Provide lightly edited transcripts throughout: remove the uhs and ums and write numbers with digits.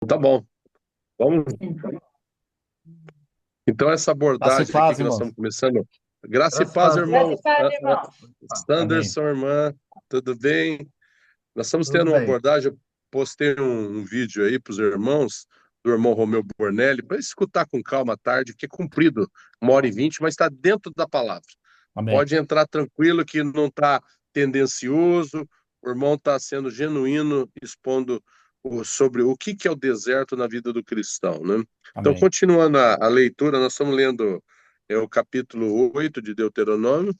tá bom. Vamos. Então, essa Graça e abordagem aqui paz, que nós irmãos. estamos começando. Graça e Graça e paz, paz. irmão. Amém. Sanderson, irmã, tudo bem? Nós estamos Tudo tendo uma bem. abordagem. Eu postei um vídeo aí para os irmãos, do irmão Romeu Bornelli, para escutar com calma à tarde, que é comprido, 1h20, mas está dentro da palavra. Amém. Pode entrar tranquilo, que não está tendencioso, o irmão está sendo genuíno, expondo sobre o que é o deserto na vida do cristão, né? Então, Amém. continuando a leitura, nós estamos lendo o capítulo 8 de Deuteronômio,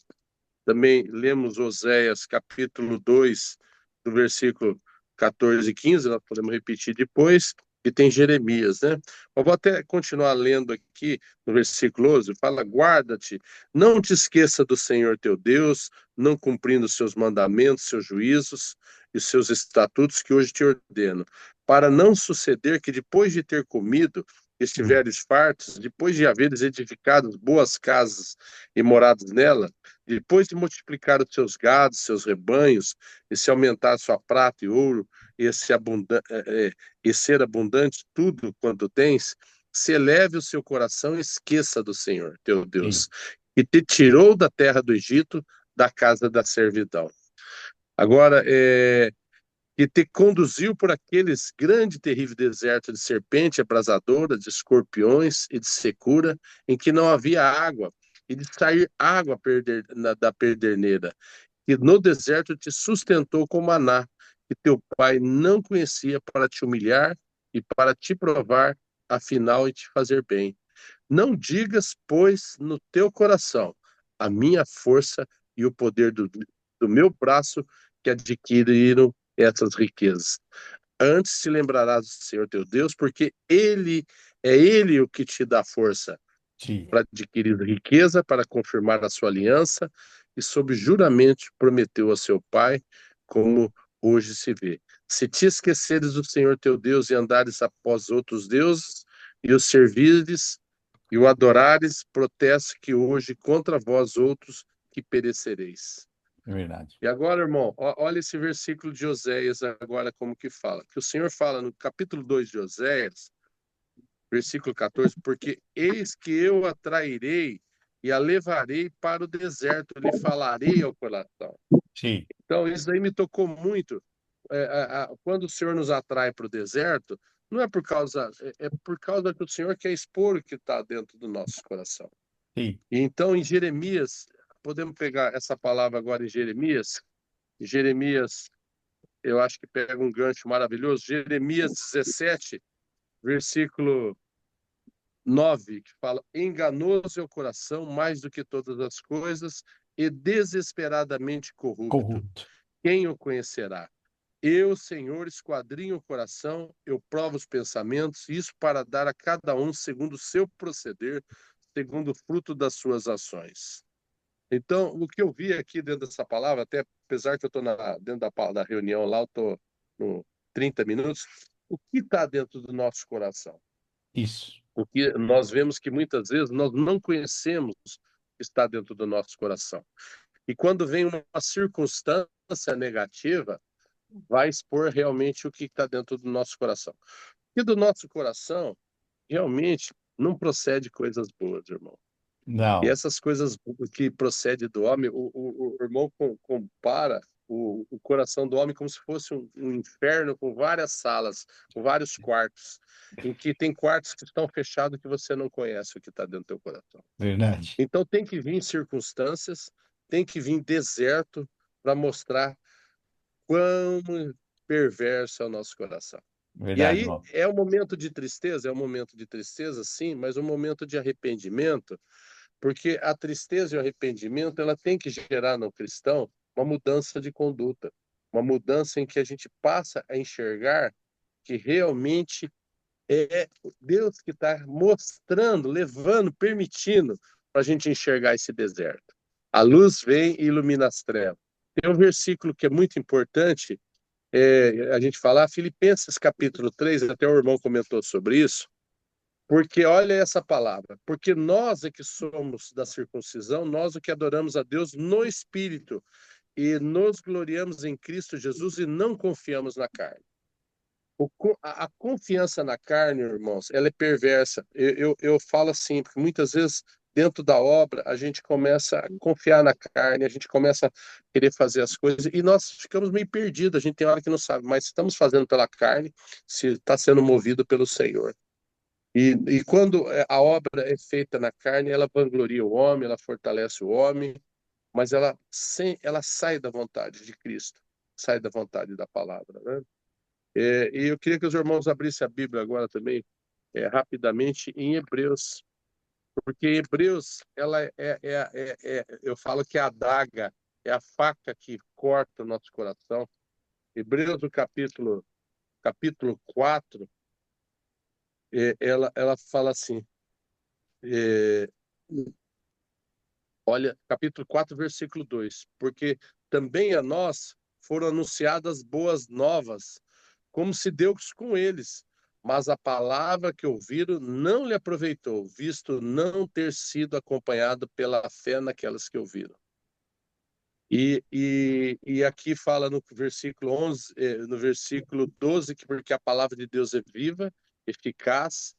também lemos Oséias, capítulo 2, do versículo 14 e 15, nós podemos repetir depois, e tem Jeremias, né? Eu vou até continuar lendo aqui no versículo 11, fala, guarda-te, não te esqueça do Senhor teu Deus, não cumprindo os seus mandamentos, seus juízos e seus estatutos que hoje te ordeno, para não suceder que depois de ter comido, Hum. estiveres fartos, depois de haveres edificado boas casas e morados nela, depois de multiplicar os seus gados, seus rebanhos, e se aumentar sua prata e ouro, e ser abundante tudo quanto tens, se eleve o seu coração e esqueça do Senhor, teu Sim. Deus, que te tirou da terra do Egito, da casa da servidão. Agora, que te conduziu por aqueles grande e terrível deserto de serpente abrasadora, de escorpiões e de secura, em que não havia água, e de sair água da perderneira, que no deserto te sustentou com maná, que teu pai não conhecia, para te humilhar e para te provar, afinal, e te fazer bem. Não digas, pois, no teu coração, a minha força e o poder do meu braço que adquiriram essas riquezas. Antes te lembrarás do Senhor teu Deus, porque Ele o que te dá força Sim. para adquirir riqueza, para confirmar a sua aliança, e sob juramento prometeu a seu pai, como hoje se vê. Se te esqueceres do Senhor teu Deus e andares após outros deuses, e os servires, e o adorares, protesto que hoje contra vós outros que perecereis. É verdade. E agora, irmão, olha esse versículo de Oséias agora como que fala. Que o Senhor fala no capítulo 2 de Oséias, versículo 14, porque eis que eu a trairei e a levarei para o deserto, lhe falarei ao coração. Sim. Então, isso aí me tocou muito. Quando o Senhor nos atrai para o deserto, não é por causa, é por causa que o Senhor quer expor o que está dentro do nosso coração. Sim. E então, em Jeremias, podemos pegar essa palavra agora em Jeremias. Jeremias, eu acho que pega um gancho maravilhoso. Jeremias 17, versículo 9, que fala: enganoso é o coração mais do que todas as coisas e desesperadamente corrupto. Corrupto. Quem o conhecerá? Eu, Senhor, esquadrinho o coração, eu provo os pensamentos, isso para dar a cada um segundo o seu proceder, segundo o fruto das suas ações. Então, o que eu vi aqui dentro dessa palavra, até apesar que eu estou dentro da reunião lá, eu estou no 30 minutos, o que está dentro do nosso coração? Isso. Porque nós vemos que muitas vezes nós não conhecemos o que está dentro do nosso coração. E quando vem uma circunstância negativa, vai expor realmente o que está dentro do nosso coração. E do nosso coração, realmente, não procede coisas boas, irmão. E Não. essas coisas que procedem do homem, o irmão compara o coração do homem como se fosse um inferno com várias salas, com vários quartos, em que tem quartos que estão fechados que você não conhece o que está dentro do teu coração. Verdade. Então tem que vir circunstâncias, tem que vir deserto para mostrar quão perverso é o nosso coração. E Verdade, aí irmão. é um momento de tristeza, sim, mas um momento de arrependimento, porque a tristeza e o arrependimento, ela tem que gerar no cristão uma mudança de conduta, uma mudança em que a gente passa a enxergar que realmente é Deus que está mostrando, levando, permitindo para a gente enxergar esse deserto. A luz vem e ilumina as trevas. Tem um versículo que é muito importante, a gente falar, Filipenses capítulo 3, até o irmão comentou sobre isso, porque olha essa palavra, porque nós é que somos da circuncisão, nós o que adoramos a Deus no Espírito e nos gloriamos em Cristo Jesus e não confiamos na carne. A confiança na carne, irmãos, ela é perversa. Eu falo assim, porque muitas vezes, dentro da obra, a gente começa a confiar na carne, a gente começa a querer fazer as coisas, e nós ficamos meio perdidos. A gente tem hora que não sabe, mas se estamos fazendo pela carne, se está sendo movido pelo Senhor. E quando a obra é feita na carne, ela vangloria o homem, ela fortalece o homem, mas ela sai da vontade de Cristo, sai da vontade da palavra, né? E eu queria que os irmãos abrissem a Bíblia agora também, rapidamente, em Hebreus, porque Hebreus, ela eu falo que é a adaga, é a faca que corta o nosso coração. Hebreus, no capítulo 4, ela fala assim, é, olha, capítulo 4, versículo 2: porque também a nós foram anunciadas boas novas, como se Deus com eles. Mas a palavra que ouviram não lhe aproveitou, visto não ter sido acompanhado pela fé naquelas que ouviram. E aqui fala no versículo 11, no versículo 12, que porque a palavra de Deus é viva, eficaz,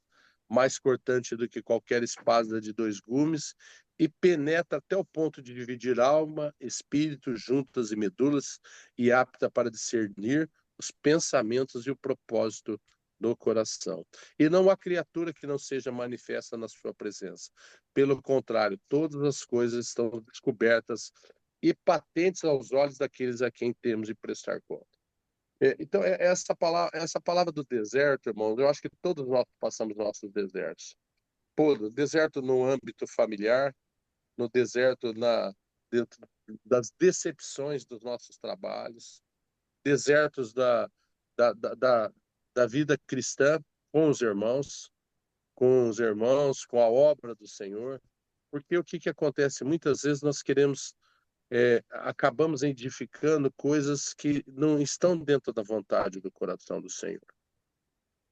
mais cortante do que qualquer espada de dois gumes, e penetra até o ponto de dividir alma, espírito, juntas e medulas, e apta para discernir os pensamentos e o propósito do coração. E não há criatura que não seja manifesta na sua presença. Pelo contrário, todas as coisas estão descobertas e patentes aos olhos daqueles a quem temos de prestar conta. Então, essa palavra do deserto, irmãos, eu acho que todos nós passamos nossos desertos. Pô, deserto no âmbito familiar, no deserto dentro das decepções dos nossos trabalhos, desertos da, da, da, da vida cristã com os irmãos, com a obra do Senhor. Porque o que acontece? Muitas vezes nós queremos acabamos edificando coisas que não estão dentro da vontade do coração do Senhor.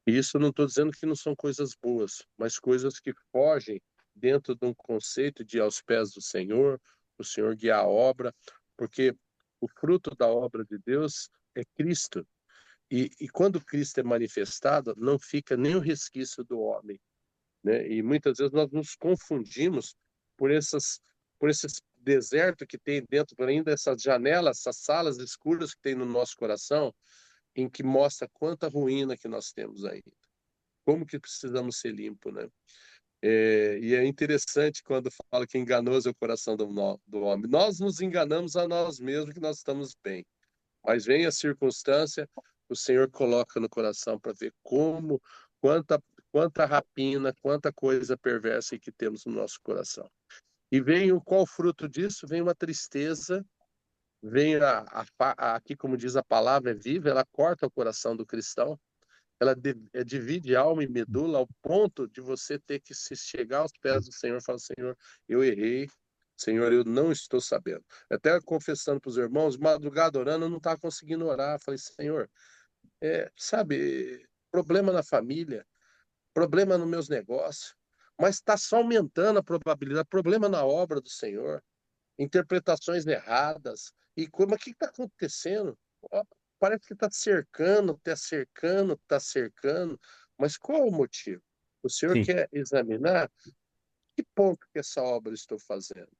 E isso não estou dizendo que não são coisas boas, mas coisas que fogem dentro de um conceito de ir aos pés do Senhor, o Senhor guiar a obra, porque o fruto da obra de Deus é Cristo. E quando Cristo é manifestado, não fica nem o resquício do homem, né? E muitas vezes nós nos confundimos por esses desertos que tem dentro ainda essas janelas, essas salas escuras que tem no nosso coração, em que mostra quanta ruína que nós temos ainda. Como que precisamos ser limpos, né? E é interessante quando fala que enganoso é o coração do homem. Nós nos enganamos a nós mesmos que nós estamos bem. Mas vem a circunstância, o Senhor coloca no coração para ver quanta, quanta rapina, quanta coisa perversa que temos no nosso coração. E qual fruto disso? Vem uma tristeza, vem aqui, como diz a palavra, é viva, ela corta o coração do cristão, ela divide alma e medula ao ponto de você ter que se chegar aos pés do Senhor e falar: Senhor, eu errei, Senhor, eu não estou sabendo. Até confessando para os irmãos, madrugada orando, eu não estava conseguindo orar. Falei: Senhor, sabe, problema na família, problema nos meus negócios, mas está só aumentando a probabilidade, problema na obra do Senhor, interpretações erradas. E como o que está acontecendo? Ó, parece que está cercando, está cercando, está cercando, mas qual é o motivo? O Senhor Sim. quer examinar que ponto que essa obra eu estou fazendo.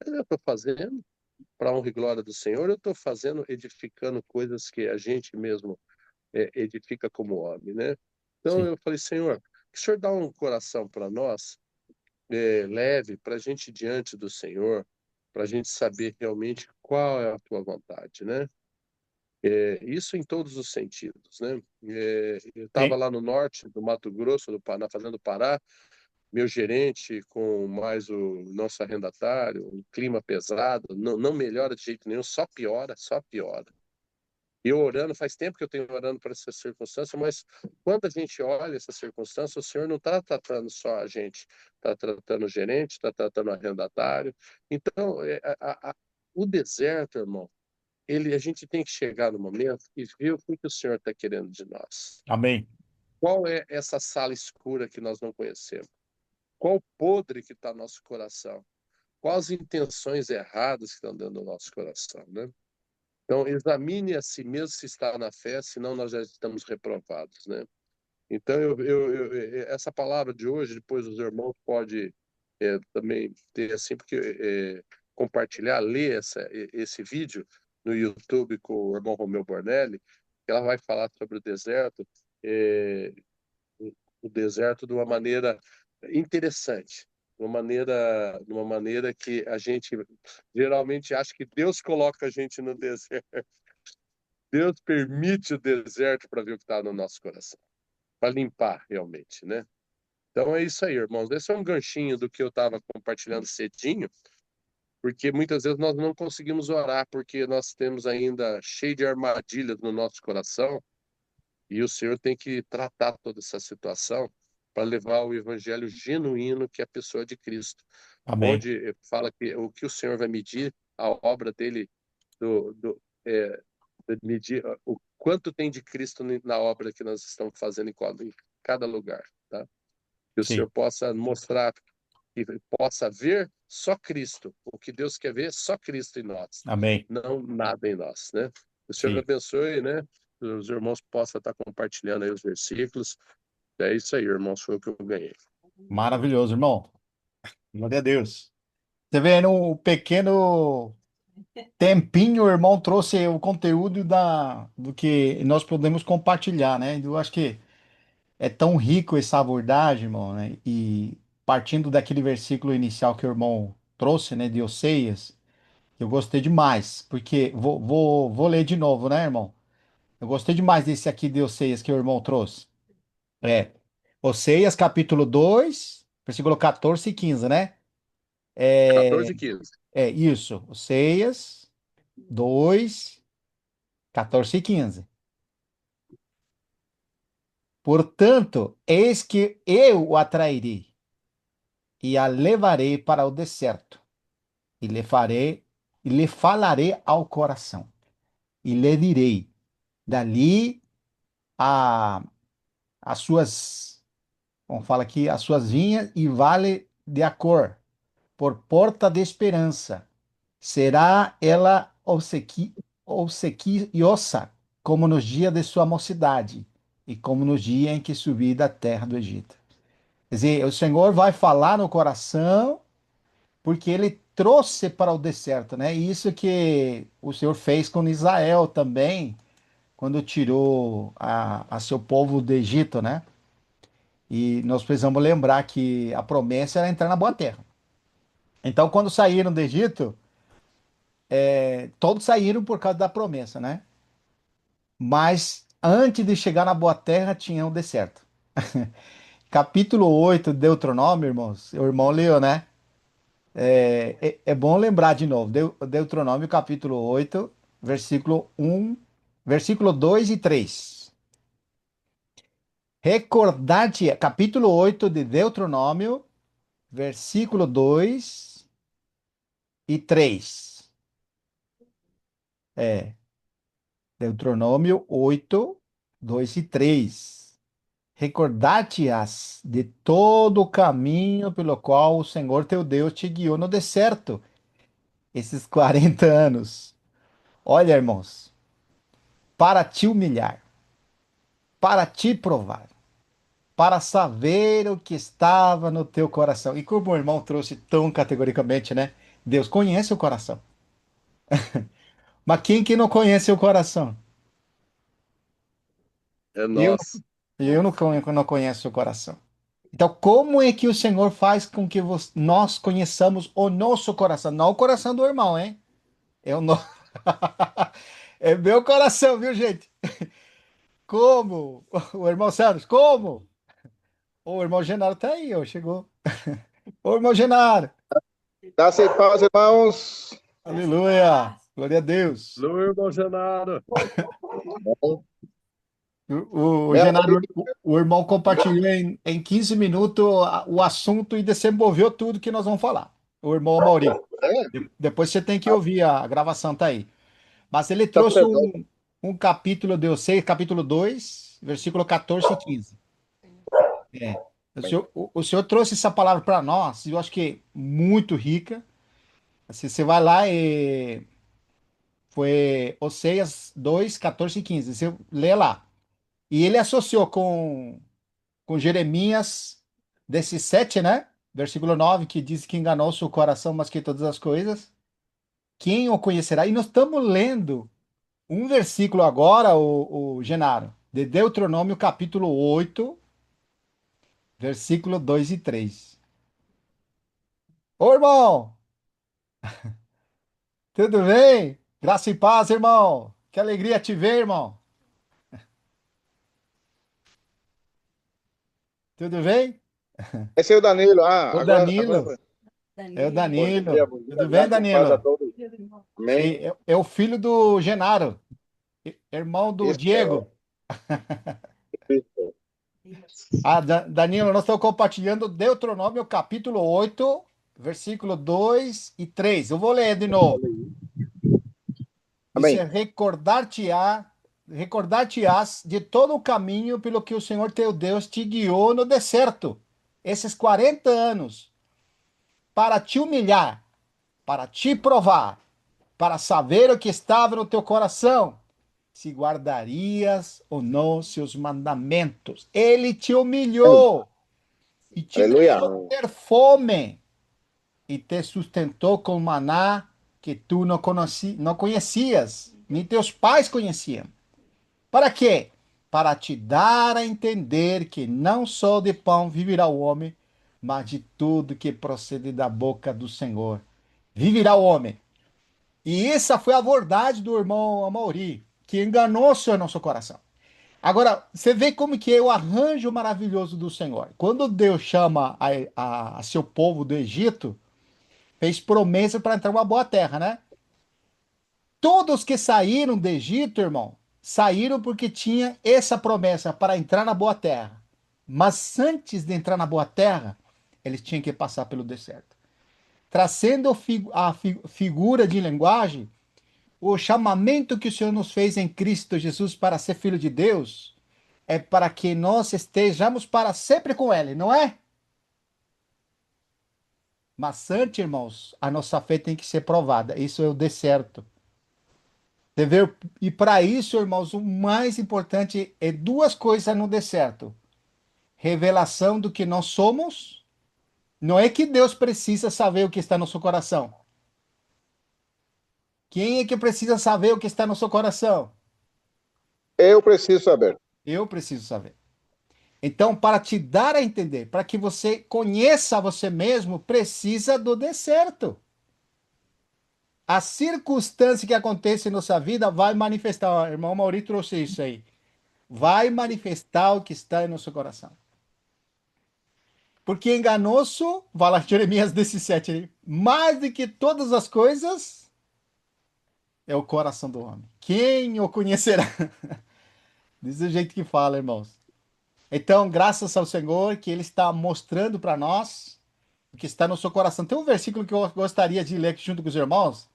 Eu estou fazendo para a honra e glória do Senhor, eu estou fazendo, edificando coisas que a gente mesmo edifica como homem, né? Então Sim. eu falei: Senhor, que o Senhor dá um coração para nós, leve, para a gente ir diante do Senhor, para a gente saber realmente qual é a tua vontade, né? Isso em todos os sentidos, né? Eu estava Tem, lá no norte do Mato Grosso, na Fazenda do Pará, meu gerente com mais o nosso arrendatário, um clima pesado, não melhora de jeito nenhum, só piora, só piora. E eu orando, faz tempo que eu tenho orando para essa circunstância, mas quando a gente olha essa circunstância, o Senhor não está tratando só a gente, está tratando o gerente, está tratando o arrendatário. Então, o deserto, irmão, a gente tem que chegar no momento e ver o que o Senhor está querendo de nós. amém. Qual é essa sala escura que nós não conhecemos? Qual o podre que está no nosso coração? Quais as intenções erradas que estão dentro do nosso coração, né? Então, examine a si mesmo se está na fé, senão nós já estamos reprovados, né? Então, essa palavra de hoje, depois os irmãos podem também ter assim, porque compartilhar, ler esse vídeo no YouTube com o irmão Romeu Bornelli, que ela vai falar sobre o deserto, é, o deserto de uma maneira interessante, de uma maneira que a gente geralmente acha que Deus coloca a gente no deserto. Deus permite o deserto para ver o que está no nosso coração, para limpar realmente, né? Então é isso aí, irmãos. Esse é um ganchinho do que eu estava compartilhando cedinho, porque muitas vezes nós não conseguimos orar, porque nós temos ainda cheio de armadilhas no nosso coração, e o Senhor tem que tratar toda essa situação para levar o evangelho genuíno, que é a pessoa de Cristo, Amém. onde fala que o que o Senhor vai medir, a obra dele, do, do, é, de medir o quanto tem de Cristo na obra que nós estamos fazendo em cada lugar, tá? Que o Sim. Senhor possa mostrar, que possa ver só Cristo. O que Deus quer ver é só Cristo em nós, Amém. não nada em nós, né? O Senhor Sim. abençoe, né? Os irmãos possam estar compartilhando aí os versículos. É isso aí, irmãos, foi o que eu ganhei. Maravilhoso, irmão. Glória a Deus. Você vê, no pequeno tempinho, o irmão trouxe o conteúdo do que nós podemos compartilhar, né? Eu acho que é tão rico essa abordagem, irmão, né? E partindo daquele versículo inicial que o irmão trouxe, né, de Oseias, eu gostei demais, porque vou ler de novo, né, irmão? Eu gostei demais desse aqui de Oseias que o irmão trouxe. É, Oseias capítulo 2 versículo 14 e 15, né? 14 e 15. É isso, Oseias 2 14 e 15. Portanto, eis que eu o atrairei e a levarei para o deserto, e lhe falarei ao coração, e lhe direi, dali a as suas, como fala aqui, as suas vinhas e vale de Acor, por porta de esperança. Será ela obsequiosa, como nos dias de sua mocidade, e como no dia em que subi da terra do Egito. Quer dizer, o Senhor vai falar no coração, porque ele trouxe para o deserto, né? Isso que o Senhor fez com Israel também, quando tirou a seu povo do Egito, né? E nós precisamos lembrar que a promessa era entrar na boa terra. Então, quando saíram do Egito, todos saíram por causa da promessa, né? Mas antes de chegar na boa terra, tinha o deserto. Capítulo 8 de Deuteronômio, irmãos, o irmão leu, né? É bom lembrar de novo. Deuteronômio, capítulo 8, versículo 1, versículo 2 e 3. Recordar-te, capítulo 8 de Deuteronômio, versículo 2 e 3. É, Deuteronômio 8, 2 e 3. Recordar-te-ás de todo o caminho pelo qual o Senhor teu Deus te guiou no deserto, esses 40 anos. Olha, irmãos, para te humilhar, para te provar, para saber o que estava no teu coração. E como o irmão trouxe tão categoricamente, né? Deus conhece o coração. Mas quem que não conhece o coração? É Eu, nós. eu não conheço o coração. Então, como é que o Senhor faz com que nós conheçamos o nosso coração? Não o coração do irmão, hein? É o nosso. É meu coração, viu, gente? Como? O irmão Sérgio, como? O irmão Genaro tá aí, ó, chegou. Ô, irmão Genaro, Graça e paz, irmãos. aleluia, glória a Deus. Alô, irmão Genaro. O Bela Genaro, aí. o irmão compartilhou em 15 minutos o assunto e desenvolveu tudo que nós vamos falar. O irmão Amauri. É, Depois você tem que ouvir, a gravação tá aí. Mas ele tá trouxe perdão. um capítulo de Oseias, capítulo 2, versículo 14 e 15. É. O senhor trouxe essa palavra para nós, e eu acho que muito rica. Assim, você vai lá e Foi Oséias 2, 14 e 15. Você lê lá. E ele associou com Jeremias 17, né? Versículo 9, que diz que enganou seu coração mais que todas as coisas. Quem o conhecerá? E nós estamos lendo um versículo agora, o Genaro, de Deuteronômio capítulo 8, versículo 2 e 3. Ô, irmão, tudo bem? Graça e paz, irmão. Que alegria te ver, irmão. Tudo bem? Esse é o Danilo. O Agora Danilo. É o Danilo. bom dia, Tudo bem, graça e paz a Danilo? todos. Amém. Sim, é o filho do Genaro, irmão do Isso é Diego. Cristo. Danilo, nós estamos compartilhando Deuteronômio capítulo 8, versículo 2 e 3. Eu vou ler de novo. Diz: Amém. recordar-te-ás de todo o caminho pelo que o Senhor teu Deus te guiou no deserto, esses 40 anos, para te humilhar, para te provar, para saber o que estava no teu coração, se guardarias ou não seus mandamentos. Ele te humilhou e te Aleluia. deixou ter fome e te sustentou com maná que tu não conhecias, nem teus pais conheciam. Para quê? Para te dar a entender que não só de pão viverá o homem, mas de tudo que procede da boca do Senhor. Viverá o homem. E essa foi a verdade do irmão Amauri, que enganou o Senhor no seu coração. Agora, você vê como que é o arranjo maravilhoso do Senhor. Quando Deus chama a seu povo do Egito, fez promessa para entrar uma boa terra, né? Todos que saíram do Egito, irmão, saíram porque tinha essa promessa para entrar na boa terra. Mas antes de entrar na boa terra, eles tinham que passar pelo deserto. Trazendo a figura de linguagem, o chamamento que o Senhor nos fez em Cristo Jesus para ser filho de Deus é para que nós estejamos para sempre com Ele, não é? Mas antes, irmãos, a nossa fé tem que ser provada. Isso é o deserto. Entendeu? E para isso, irmãos, o mais importante é duas coisas no deserto: revelação do que nós somos. Não é que Deus precisa saber o que está no seu coração. Quem é que precisa saber o que está no seu coração? Eu preciso saber. Eu preciso saber. Então, para te dar a entender, para que você conheça você mesmo, precisa do deserto. A circunstância que acontece em nossa vida vai manifestar. O irmão Mauri trouxe isso aí. Vai manifestar o que está em nosso coração. Porque enganoso, vai lá Jeremias 17, aí, mais do que todas as coisas, é o coração do homem. Quem o conhecerá? Desse jeito que fala, irmãos. Então, graças ao Senhor, que Ele está mostrando para nós o que está no seu coração. Tem um versículo que eu gostaria de ler aqui junto com os irmãos.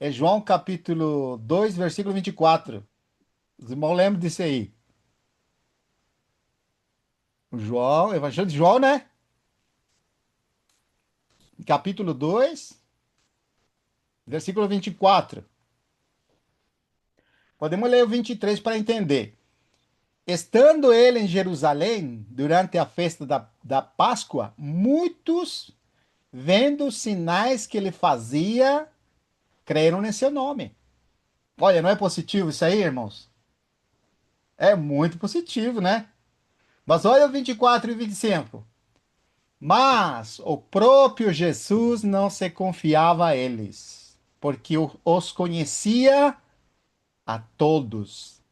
É João capítulo 2, versículo 24. Os irmãos lembram disso aí. O João, Evangelho de João, né? Capítulo 2, versículo 24. Podemos ler o 23 para entender. Estando ele em Jerusalém, durante a festa da Páscoa, muitos, vendo os sinais que ele fazia, creram em seu nome. Olha, não é positivo isso aí, irmãos? É muito positivo, né? Mas olha o 24 e 25. Mas o próprio Jesus não se confiava a eles, porque os conhecia a todos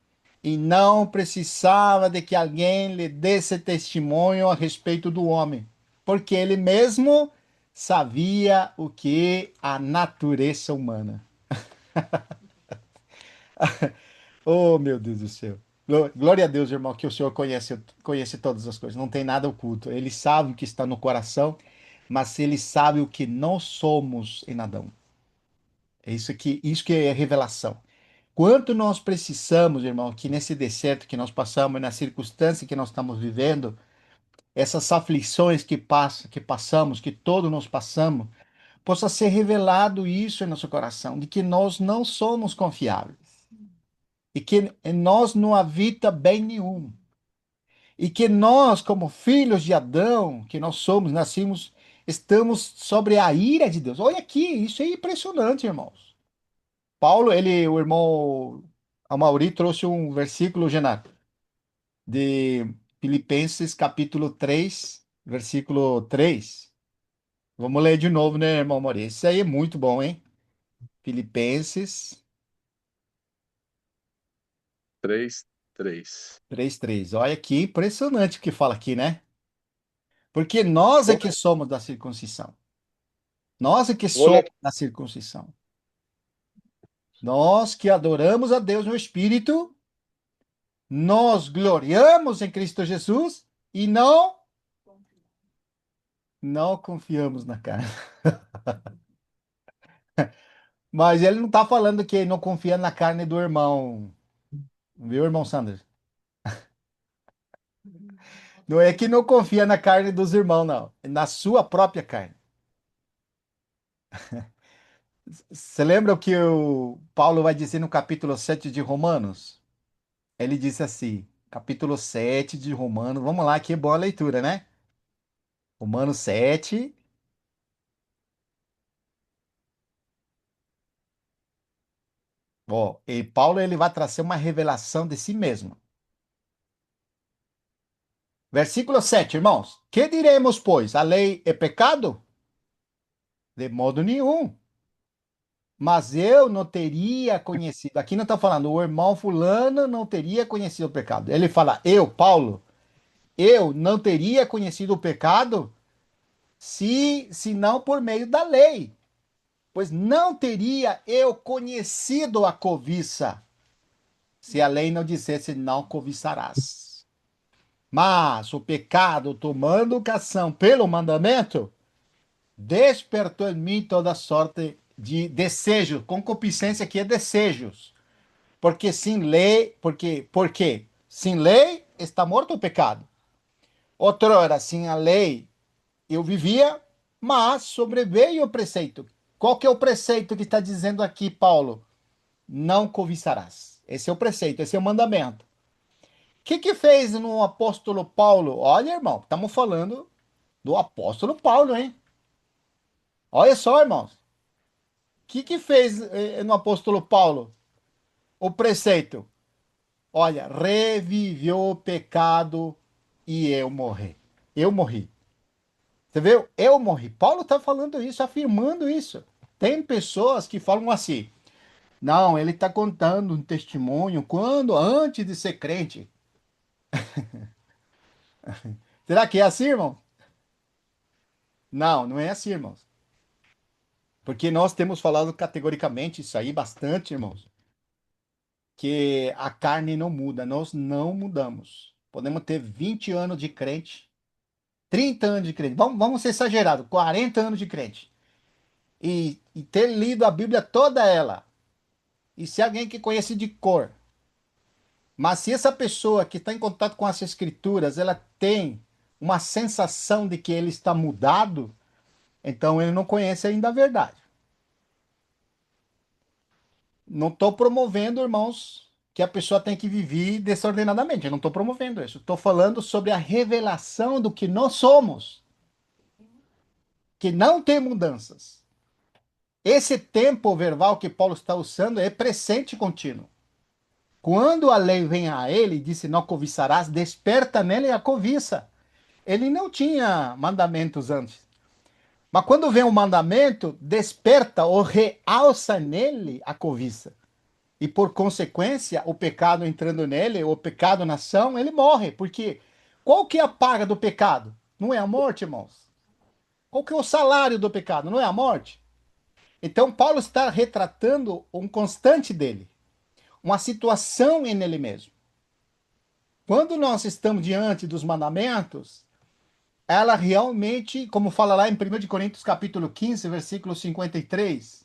e não precisava de que alguém lhe desse testemunho a respeito do homem, porque ele mesmo sabia o que é a natureza humana. Oh, meu Deus do céu. Glória a Deus, irmão, que o Senhor conhece todas as coisas, não tem nada oculto. Ele sabe o que está no coração, mas ele sabe o que nós somos em Adão. É isso que é revelação. Quanto nós precisamos, irmão, que nesse deserto que nós passamos, na circunstância que nós estamos vivendo, essas aflições que passamos, que todos nós passamos, possa ser revelado isso em nosso coração, de que nós não somos confiáveis e que em nós não habita bem nenhum. E que nós, como filhos de Adão, que nós somos, nascimos, estamos sobre a ira de Deus. Olha aqui, isso é impressionante, irmãos. Paulo, o irmão Amauri trouxe um versículo, Genato, de Filipenses capítulo 3, versículo 3. Vamos ler de novo, né, irmão Amauri? Isso aí é muito bom, hein? Filipenses 3:3. 3:3. Olha que impressionante o que fala aqui, né? Porque nós é Vou, que somos da circuncisão. Nós é que vou ler somos aqui. da circuncisão. Nós que adoramos a Deus no Espírito, nós gloriamos em Cristo Jesus e não confiamos na carne. Mas ele não está falando que não confia na carne do irmão, viu, irmão Sanders? Não é que não confia na carne dos irmãos, não. É na sua própria carne. Você lembra o que o Paulo vai dizer no capítulo 7 de Romanos? Ele disse assim, capítulo 7 de Romanos. Vamos lá, que boa leitura, né? Romanos 7. Ó, e Paulo ele vai trazer uma revelação de si mesmo. Versículo 7, irmãos. Que diremos, pois? A lei é pecado? De modo nenhum. Mas eu não teria conhecido. Aqui não está falando, o irmão fulano não teria conhecido o pecado. Ele fala, eu, Paulo, eu não teria conhecido o pecado se não por meio da lei. Pois não teria eu conhecido a cobiça se a lei não dissesse não cobiçarás. Mas o pecado, tomando ocasião pelo mandamento, despertou em mim toda sorte de desejos, concupiscência que é desejos. Porque sem lei está morto o pecado. Outrora, sem a lei eu vivia, mas sobreveio o preceito. Qual que é o preceito que está dizendo aqui, Paulo? Não cobiçarás. Esse é o preceito, esse é o mandamento. O que fez no apóstolo Paulo? Olha, irmão, estamos falando do apóstolo Paulo, hein? Olha só, irmãos. O que fez no apóstolo Paulo? O preceito. Olha, reviveu o pecado e eu morri. Eu morri. Você viu? Eu morri. Paulo está falando isso, afirmando isso. Tem pessoas que falam assim: não, ele está contando um testemunho quando, antes de ser crente. Será que é assim, irmão? Não, não é assim, irmãos. Porque nós temos falado categoricamente isso aí bastante, irmãos, que a carne não muda, nós não mudamos. Podemos ter 20 anos de crente, 30 anos de crente, vamos ser exagerados, 40 anos de crente, e ter lido a Bíblia toda ela, e ser alguém que conhece de cor. Mas se essa pessoa que está em contato com as escrituras, ela tem uma sensação de que ele está mudado, então ele não conhece ainda a verdade. Não estou promovendo, irmãos, que a pessoa tem que viver desordenadamente. Eu não estou promovendo isso. Estou falando sobre a revelação do que nós somos, que não tem mudanças. Esse tempo verbal que Paulo está usando é presente contínuo. Quando a lei vem a ele e disse não cobiçarás, desperta nele a cobiça. Ele não tinha mandamentos antes. Mas quando vem o mandamento, desperta ou realça nele a cobiça. E por consequência, o pecado entrando nele, o pecado na ação, ele morre. Porque qual que é a paga do pecado? Não é a morte, irmãos. Qual que é o salário do pecado? Não é a morte. Então, Paulo está retratando um constante dele, uma situação em ele mesmo. Quando nós estamos diante dos mandamentos, ela realmente, como fala lá em 1 Coríntios capítulo 15, versículo 53,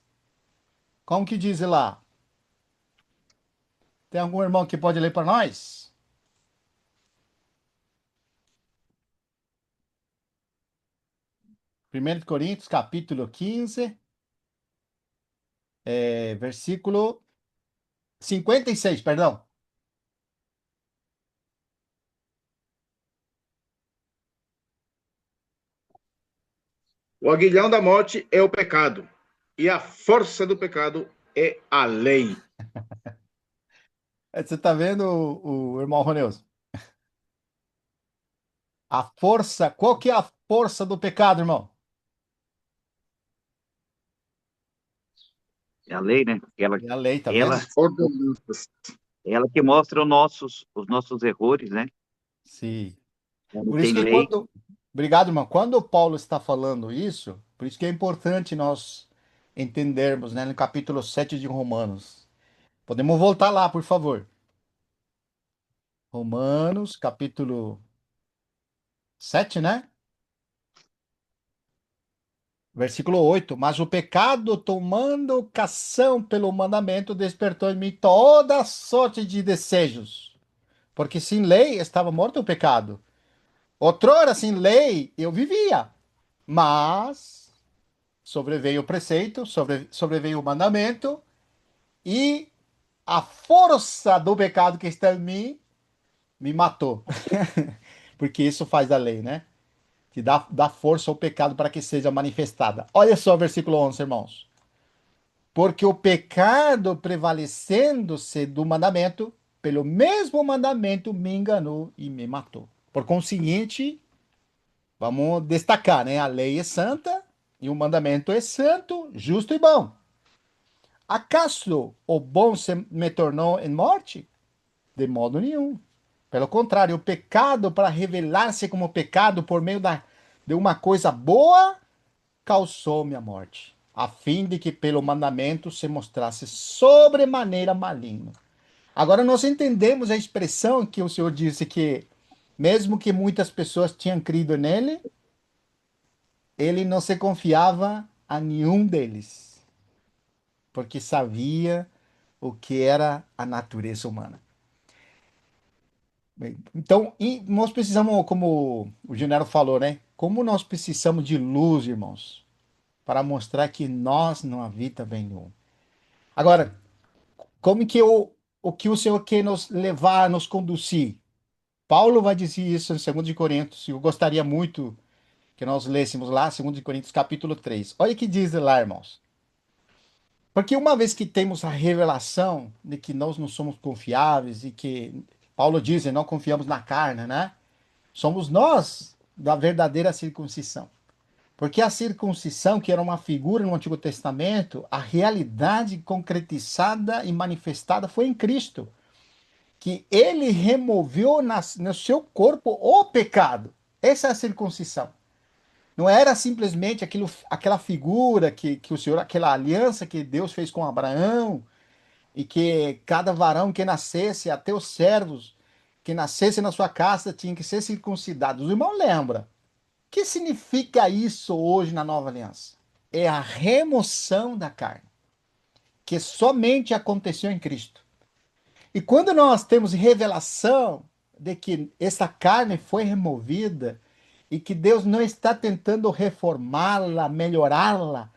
como que diz lá? Tem algum irmão que pode ler para nós? 1 Coríntios, capítulo 15, versículo 56, perdão. O aguilhão da morte é o pecado, e a força do pecado é a lei. Você está vendo o irmão Roneus? A força, qual que é a força do pecado, irmão? É a lei, né? É a lei, tá vendo? Ela, As ordenanças. ela que mostra os nossos erros, né? Sim. Quando Por isso tem que lei, quando. Obrigado, irmão. Quando o Paulo está falando isso, por isso que é importante nós entendermos, né, no capítulo 7 de Romanos. Podemos voltar lá, por favor. Romanos, capítulo 7, né? Versículo 8. Mas o pecado, tomando ocasião pelo mandamento, despertou em mim toda sorte de desejos. Porque sem lei estava morto o pecado. Outrora, sem lei, eu vivia. Mas sobreveio o preceito, sobreveio o mandamento, e a força do pecado que está em mim me matou. Porque isso faz a lei, né? Que dá força ao pecado para que seja manifestada. Olha só o versículo 11, irmãos. Porque o pecado prevalecendo-se do mandamento, pelo mesmo mandamento me enganou e me matou. Por conseguinte, vamos destacar, né? A lei é santa e o mandamento é santo, justo e bom. Acaso o bom se me tornou em morte? De modo nenhum. Pelo contrário, o pecado, para revelar-se como pecado por meio de uma coisa boa, causou-me a morte, a fim de que pelo mandamento se mostrasse sobremaneira maligno. Agora nós entendemos a expressão que o Senhor disse que, mesmo que muitas pessoas tinham crido nele, ele não se confiava a nenhum deles, porque sabia o que era a natureza humana. Então, e nós precisamos, como o Genaro falou, né? Como nós precisamos de luz, irmãos, para mostrar que nós não habita bem nenhum. Agora, como que o que o Senhor quer nos levar, nos conduzir? Paulo vai dizer isso em 2 de Coríntios, e eu gostaria muito que nós lêssemos lá, 2 de Coríntios, capítulo 3. Olha o que diz lá, irmãos. Porque uma vez que temos a revelação de que nós não somos confiáveis e que Paulo diz, não confiamos na carne, né? Somos nós da verdadeira circuncisão. Porque a circuncisão, que era uma figura no Antigo Testamento, a realidade concretizada e manifestada foi em Cristo, que ele removeu no seu corpo o pecado. Essa é a circuncisão. Não era simplesmente aquela figura que o Senhor, aquela aliança que Deus fez com Abraão, e que cada varão que nascesse, até os servos que nascessem na sua casa, tinham que ser circuncidados. O irmão lembra. O que significa isso hoje na nova aliança? É a remoção da carne, que somente aconteceu em Cristo. E quando nós temos revelação de que essa carne foi removida e que Deus não está tentando reformá-la, melhorá-la,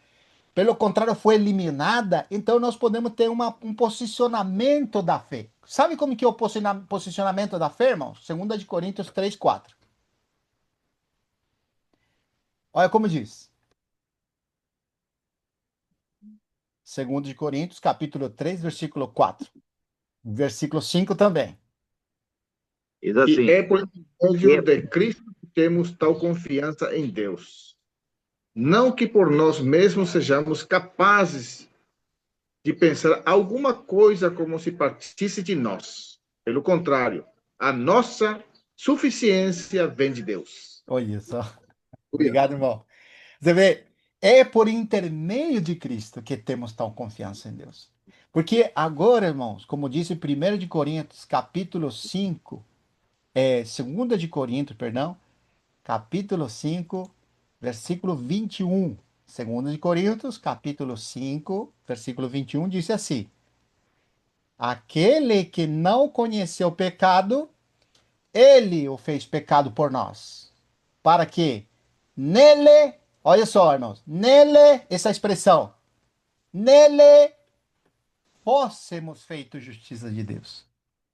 pelo contrário, foi eliminada, então nós podemos ter um posicionamento da fé. Sabe como que é o posicionamento da fé, irmãos? 2 de Coríntios 3, 4. Olha como diz. 2 de Coríntios, capítulo 3, versículo 4. Versículo 5 também. diz E assim, é por e meio é- de Cristo que temos tal confiança em Deus. Não que por nós mesmos sejamos capazes de pensar alguma coisa como se partisse de nós. Pelo contrário, a nossa suficiência vem de Deus. Olha só. Obrigado, irmão. Você vê, é por intermédio de Cristo que temos tal confiança em Deus. Porque agora, irmãos, como disse 1 de Coríntios, capítulo 5, 2 de Coríntios, perdão, capítulo 5, versículo 21. 2 de Coríntios, capítulo 5, versículo 21, diz assim: Aquele que não conheceu o pecado, ele o fez pecado por nós, para que nele Olha só, irmãos. Nele, essa expressão. Nele fôssemos feitos justiça de Deus.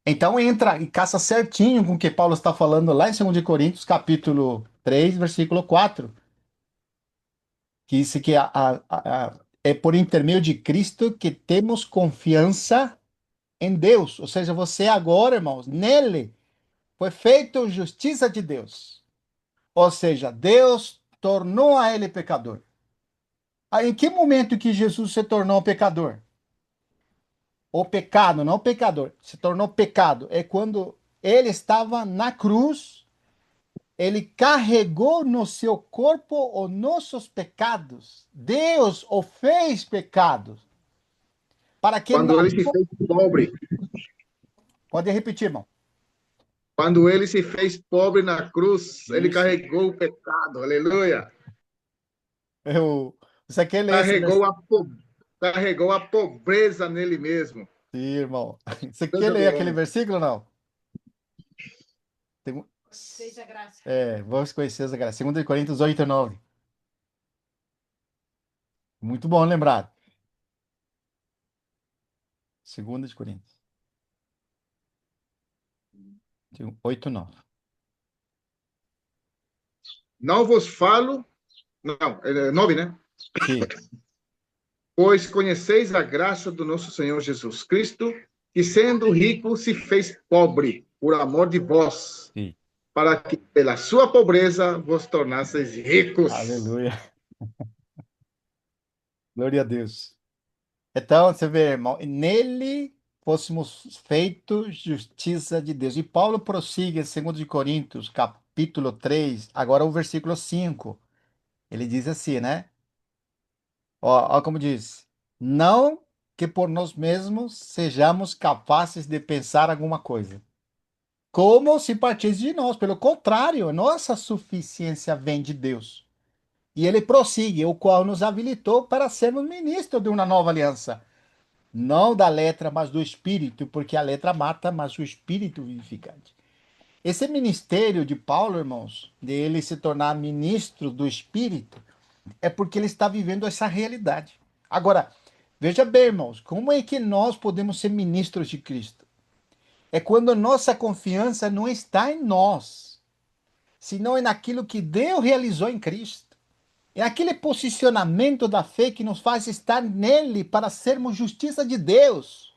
Então entra e caça certinho com o que Paulo está falando lá em 2 Coríntios, capítulo 3, versículo 4, que diz que é por intermédio de Cristo que temos confiança em Deus. Ou seja, você agora, irmãos, nele foi feito justiça de Deus. Ou seja, Deus tornou a ele pecador. Em que momento que Jesus se tornou pecador? O pecado, não pecador, se tornou pecado. É quando ele estava na cruz, ele carregou no seu corpo os nossos pecados. Deus o fez pecado. Para que Quando não. ele se fez pobre, Pode repetir, irmão. quando ele se fez pobre na cruz, ele Isso. carregou o pecado. Aleluia. Você quer ler esse Carregou versículo? a, carregou a pobreza nele mesmo. Sim, irmão. Você quer Coisa ler do aquele homem. versículo ou não? Tem... Seja graça. Vamos conhecer essa graça. 2 Coríntios 8, 9. Muito bom lembrar. 2 Coríntios 8, 9. Não vos falo. Não, é 9, né? Sim. Pois conheceis a graça do nosso Senhor Jesus Cristo, que sendo rico se fez pobre por amor de vós, Sim. para que pela sua pobreza vos tornasseis ricos. Aleluia. Glória a Deus. Então, você vê, irmão, nele fôssemos feitos justiça de Deus. E Paulo prossiga em 2 Coríntios, capítulo 3, agora o versículo 5. Ele diz assim, né? Ó, como diz: não que por nós mesmos sejamos capazes de pensar alguma coisa, como se partisse de nós. Pelo contrário, nossa suficiência vem de Deus. E ele prossigue, o qual nos habilitou para sermos ministros de uma nova aliança. Não da letra, mas do espírito, porque a letra mata, mas o espírito vivificante. Esse ministério de Paulo, irmãos, de ele se tornar ministro do espírito, é porque ele está vivendo essa realidade. Agora, veja bem, irmãos, como é que nós podemos ser ministros de Cristo? É quando nossa confiança não está em nós, senão é naquilo que Deus realizou em Cristo. É aquele posicionamento da fé que nos faz estar nele para sermos justiça de Deus.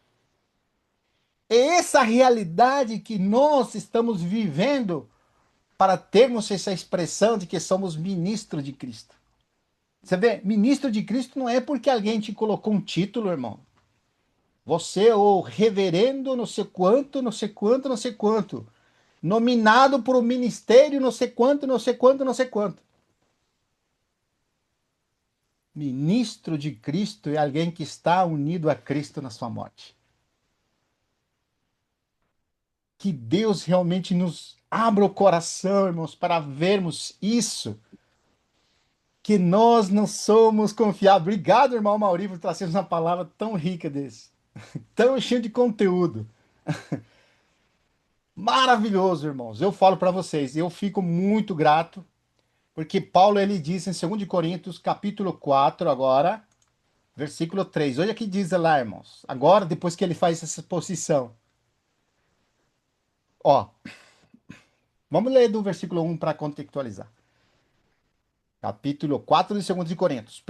É essa realidade que nós estamos vivendo para termos essa expressão de que somos ministros de Cristo. Você vê, ministro de Cristo não é porque alguém te colocou um título, irmão. Você é o reverendo não sei quanto, não sei quanto, não sei quanto. Nominado por um ministério não sei quanto, não sei quanto, não sei quanto. Ministro de Cristo é alguém que está unido a Cristo na sua morte. Que Deus realmente nos abra o coração, irmãos, para vermos isso. Que nós não somos confiáveis. Obrigado, irmão Mauri, por trazer uma palavra tão rica desse. Tão cheio de conteúdo. Maravilhoso, irmãos. Eu falo para vocês, eu fico muito grato, porque Paulo ele diz em 2 Coríntios, capítulo 4, agora, versículo 3. Olha o que diz lá, irmãos. Agora, depois que ele faz essa exposição. Ó, vamos ler do versículo 1 para contextualizar. Capítulo 4 de 2 Coríntios.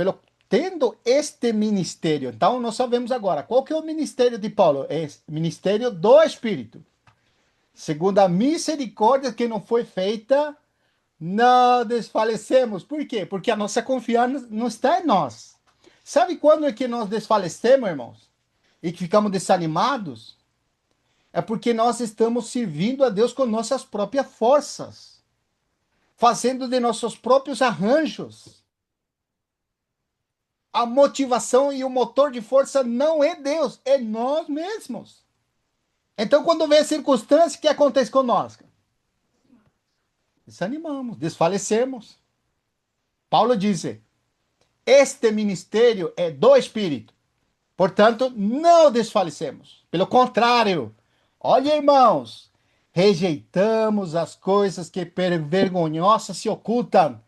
Tendo este ministério, então nós sabemos agora, qual que é o ministério de Paulo? É o ministério do Espírito. Segundo a misericórdia que não foi feita, não desfalecemos. Por quê? Porque a nossa confiança não está em nós. Sabe quando é que nós desfalecemos, irmãos? E que ficamos desanimados? É porque nós estamos servindo a Deus com nossas próprias forças, fazendo de nossos próprios arranjos. A motivação e o motor de força não é Deus, é nós mesmos. Então, quando vem a circunstância, o que acontece conosco? Desanimamos, desfalecemos. Paulo diz: este ministério é do Espírito. Portanto, não desfalecemos. Pelo contrário, olha, irmãos, rejeitamos as coisas que vergonhosas se ocultam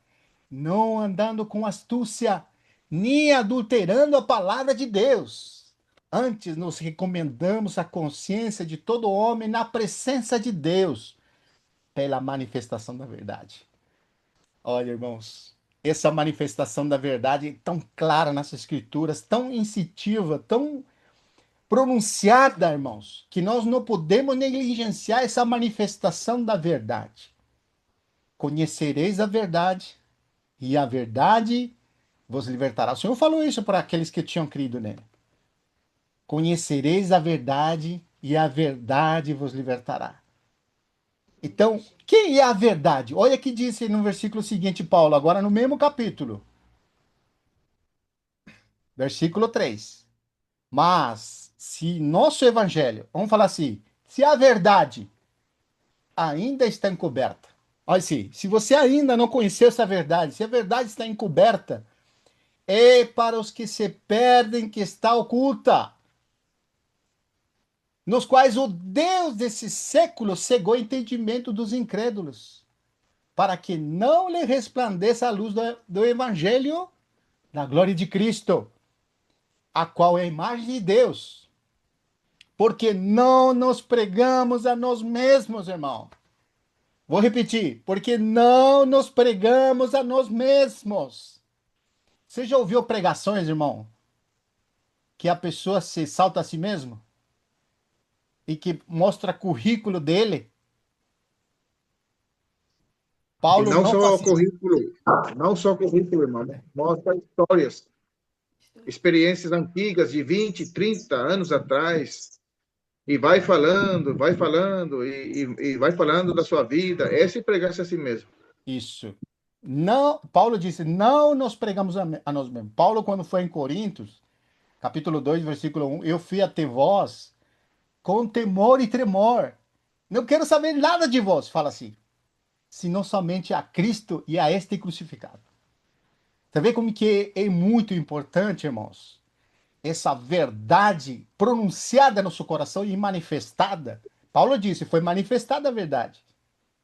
não andando com astúcia, nem adulterando a palavra de Deus. Antes nos recomendamos a consciência de todo homem na presença de Deus, pela manifestação da verdade. Olha, irmãos, essa manifestação da verdade é tão clara nas Escrituras, tão incentiva, tão pronunciada, irmãos, que nós não podemos negligenciar essa manifestação da verdade. Conhecereis a verdade, e a verdade vos libertará. O Senhor falou isso para aqueles que tinham crido nele. Conhecereis a verdade, e a verdade vos libertará. Então, quem é a verdade? Olha o que disse no versículo seguinte, Paulo, agora no mesmo capítulo. Versículo 3. Mas, se nosso evangelho, vamos falar assim, se a verdade ainda está encoberta, olha assim, se você ainda não conheceu essa verdade, se a verdade está encoberta, é para os que se perdem que está oculta, nos quais o Deus desse século cegou o entendimento dos incrédulos, para que não lhe resplandeça a luz do evangelho da glória de Cristo, a qual é a imagem de Deus. Porque não nos pregamos a nós mesmos, irmão. Vou repetir. Porque não nos pregamos a nós mesmos. Você já ouviu pregações, irmão? Que a pessoa se salta a si mesmo? E que mostra currículo dele? E Paulo não não só faz isso. currículo, não só currículo, irmão. Mostra histórias, experiências antigas de 20, 30 anos atrás. E vai falando, e vai falando da sua vida. É se pregar-se a si mesmo. Isso. Não, Paulo disse, não nos pregamos a nós mesmos. Paulo, quando foi em Coríntios, capítulo 2, versículo 1, eu fui até vós com temor e tremor. Não quero saber nada de vós, fala assim, senão somente a Cristo e a este crucificado. Você vê como que é muito importante, irmãos, essa verdade pronunciada no seu coração e manifestada. Paulo disse, foi manifestada a verdade.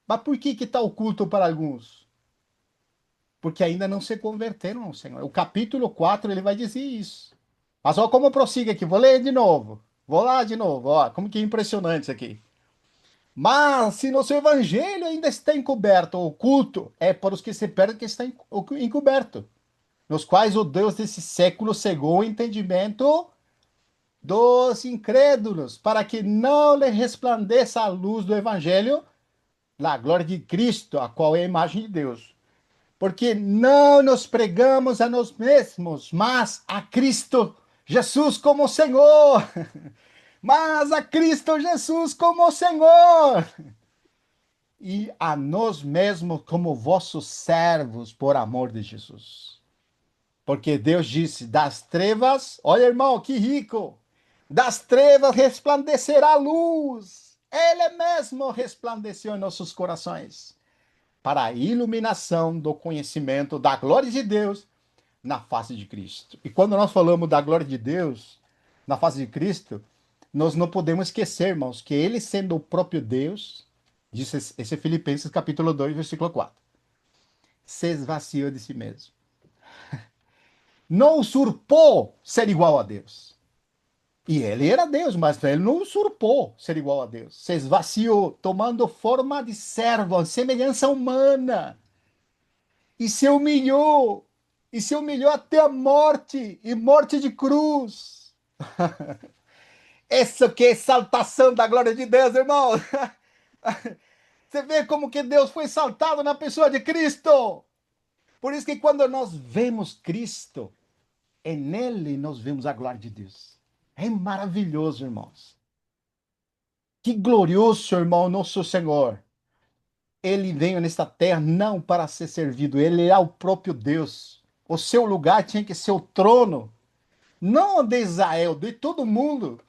Mas por que está oculto para alguns? Porque ainda não se converteram ao Senhor. O capítulo 4 ele vai dizer isso. Mas olha como prossiga aqui, vou ler de novo. Vou lá de novo, ó, como que é impressionante isso aqui. Mas se nosso evangelho ainda está encoberto, oculto, é para os que se perdem que está encoberto, nos quais o Deus desse século cegou o entendimento dos incrédulos, para que não lhe resplandeça a luz do evangelho, da glória de Cristo, a qual é a imagem de Deus. Porque não nos pregamos a nós mesmos, mas a Cristo Jesus como Senhor. Mas a Cristo Jesus como Senhor. E a nós mesmos como vossos servos por amor de Jesus. Porque Deus disse, das trevas, olha irmão, que rico, das trevas resplandecerá a luz. Ele mesmo resplandeceu em nossos corações, para a iluminação do conhecimento da glória de Deus na face de Cristo. E quando nós falamos da glória de Deus na face de Cristo, nós não podemos esquecer, irmãos, que ele sendo o próprio Deus, diz esse é Filipenses capítulo 2, versículo 4, se esvaziou de si mesmo. Não usurpou ser igual a Deus. E ele era Deus, mas ele não usurpou ser igual a Deus. Se esvaziou, tomando forma de servo, semelhança humana. E se humilhou. E se humilhou até a morte, e morte de cruz. Isso que é exaltação da glória de Deus, irmão. Você vê como que Deus foi exaltado na pessoa de Cristo. Por isso que quando nós vemos Cristo, é nele nós vemos a glória de Deus. É maravilhoso, irmãos. Que glorioso, irmão, nosso Senhor. Ele veio nesta terra não para ser servido, ele é o próprio Deus. O seu lugar tinha que ser o trono, não de Israel, de todo mundo,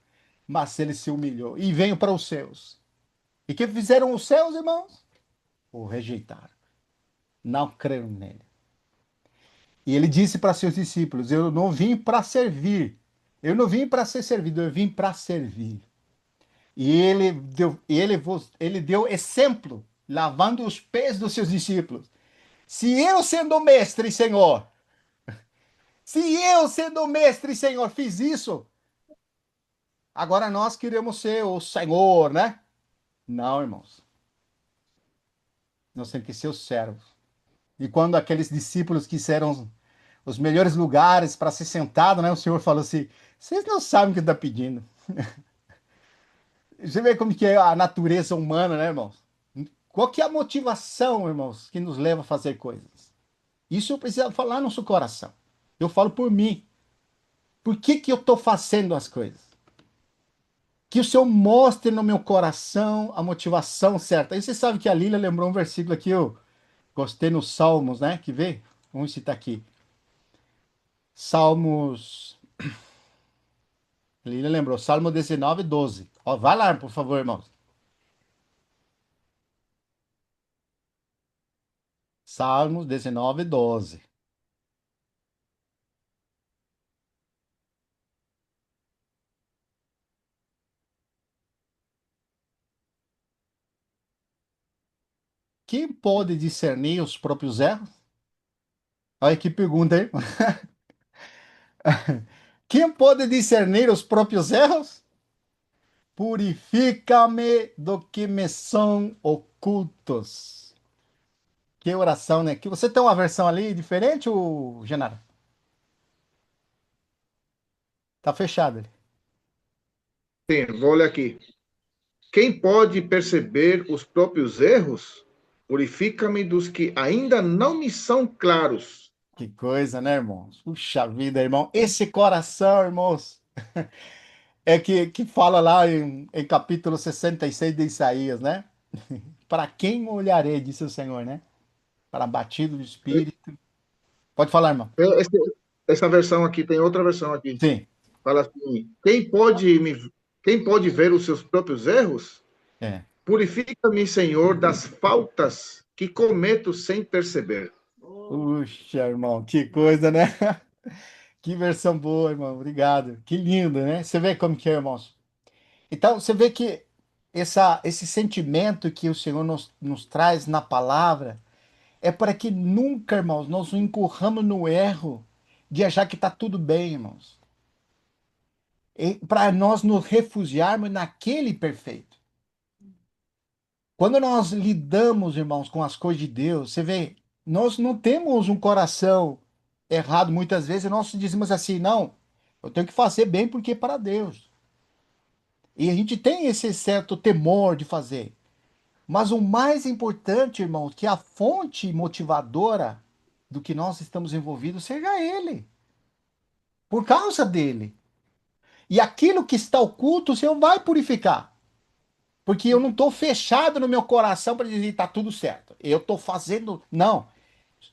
mas ele se humilhou e veio para os céus. E o que fizeram os céus, irmãos? O rejeitaram, não creram nele. E ele disse para seus discípulos: eu não vim para servir, eu não vim para ser servido, eu vim para servir. E ele deu exemplo, lavando os pés dos seus discípulos. Se eu sendo mestre, Senhor, se eu sendo mestre, Senhor, fiz isso, agora nós queremos ser o Senhor, né? Não, irmãos. Nós temos que ser os servos. E quando aqueles discípulos quiseram os melhores lugares para ser sentado, né? O Senhor falou assim: vocês não sabem o que está pedindo. Você vê como que é a natureza humana, né, irmãos? Qual que é a motivação, irmãos, que nos leva a fazer coisas? Isso eu preciso falar no seu coração. Eu falo por mim. Por que que eu estou fazendo as coisas? Que o Senhor mostre no meu coração a motivação certa. Aí você sabe que a Lília lembrou um versículo aqui, eu gostei nos Salmos, né? Que vê? Vamos citar aqui. Salmos. Lília lembrou, Salmo 19, 12. Ó, vai lá, por favor, irmãos. Salmos 19, 12. Quem pode discernir os próprios erros? Olha que pergunta, hein? Quem pode discernir os próprios erros? Purifica-me do que me são ocultos. Que oração, né? Que você tem uma versão ali diferente, o Genaro? Tá fechado ali. Sim, vou olhar aqui. Quem pode perceber os próprios erros? Purifica-me dos que ainda não me são claros. Que coisa, né, irmãos? Puxa vida, irmão. Esse coração, irmãos, é que fala lá em capítulo 66 de Isaías, né? Para quem olharei, disse o Senhor, né? Para abatido de espírito. Pode falar, irmão. Essa versão aqui, tem outra versão aqui. Sim. Fala assim: quem pode ver os seus próprios erros? É. Purifica-me, Senhor, das faltas que cometo sem perceber. Puxa, irmão, que coisa, né? Que versão boa, irmão. Obrigado. Que lindo, né? Você vê como que é, irmãos. Então, você vê que esse sentimento que o Senhor nos traz na palavra é para que nunca, irmãos, nós nos encurramos no erro de achar que está tudo bem, irmãos. Para nós nos refugiarmos naquele perfeito. Quando nós lidamos, irmãos, com as coisas de Deus, você vê, nós não temos um coração errado muitas vezes, nós dizemos assim, não, eu tenho que fazer bem porque é para Deus. E a gente tem esse certo temor de fazer. Mas o mais importante, irmãos, que a fonte motivadora do que nós estamos envolvidos seja Ele, por causa dele. E aquilo que está oculto, o Senhor vai purificar. Porque eu não estou fechado no meu coração para dizer está tudo certo. Eu estou fazendo. Não.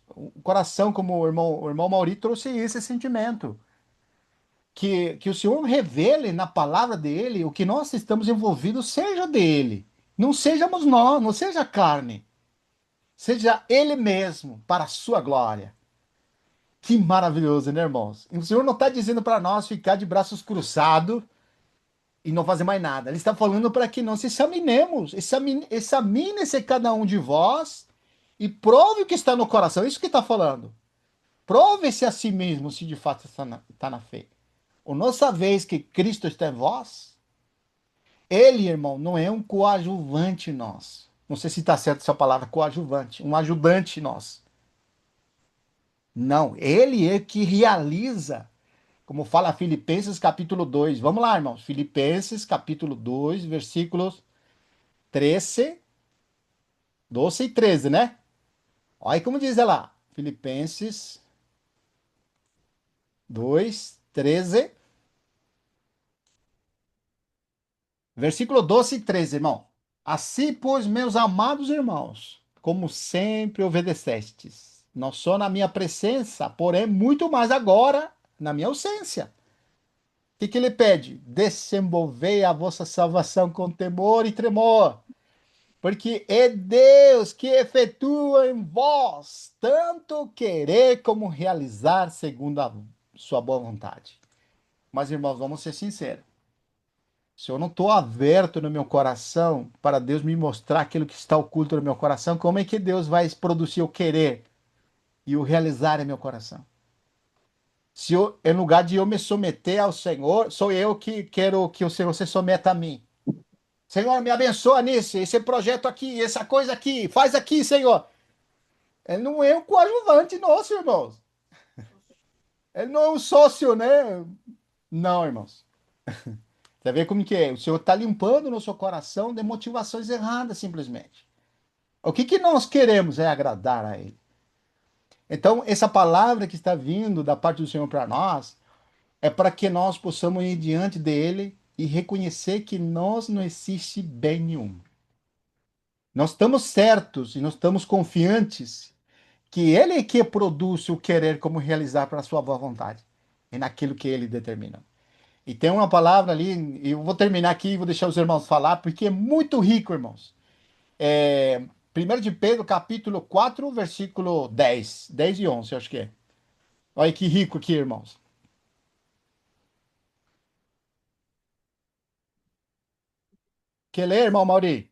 O coração, como o irmão Mauri trouxe esse sentimento. Que o Senhor revele na palavra dele o que nós estamos envolvidos, seja dele. Não sejamos nós, não seja a carne. Seja ele mesmo, para a sua glória. Que maravilhoso, né, irmãos? E o Senhor não está dizendo para nós ficar de braços cruzados e não fazer mais nada. Ele está falando para que nós examinemos, examine-se cada um de vós e prove o que está no coração. É isso que está falando. Prove-se a si mesmo se de fato está na fé. O não sabeis que Cristo está em vós? Ele, irmão, não é um coadjuvante nosso. Não sei se está certo essa palavra, coadjuvante. Um ajudante nosso. Não, ele é que realiza, como fala Filipenses capítulo 2. Vamos lá, irmãos. Filipenses capítulo 2, versículos 13, 12 e 13, né? Olha como diz lá. Filipenses 2, 13, versículo 12 e 13, irmão. Assim, pois, meus amados irmãos, como sempre obedecestes, não só na minha presença, porém muito mais agora na minha ausência. O que ele pede? Desenvolvei a vossa salvação com temor e tremor, porque é Deus que efetua em vós tanto querer como realizar segundo a sua boa vontade. Mas, irmãos, vamos ser sinceros. Se eu não estou aberto no meu coração para Deus me mostrar aquilo que está oculto no meu coração, como é que Deus vai produzir o querer e o realizar em meu coração. Se eu, em lugar de eu me submeter ao Senhor, sou eu que quero que o Senhor se someta a mim. Senhor, me abençoa nisso, esse projeto aqui, essa coisa aqui, faz aqui, Senhor. Ele não é um coadjuvante nosso, irmãos. Ele não é um sócio, né? Não, irmãos. Você vê como que é? O Senhor está limpando o nosso coração de motivações erradas, simplesmente. O que que nós queremos é agradar a Ele. Então, essa palavra que está vindo da parte do Senhor para nós é para que nós possamos ir diante dele e reconhecer que nós não existe bem nenhum. Nós estamos certos e nós estamos confiantes que ele é que produz o querer como realizar para a sua boa vontade e naquilo que ele determina. E tem uma palavra ali, e eu vou terminar aqui e vou deixar os irmãos falar, porque é muito rico, irmãos. É, 1 de Pedro, capítulo 4, versículo 10 e 11, acho que é. Olha que rico aqui, irmãos. Quer ler, irmão Mauri?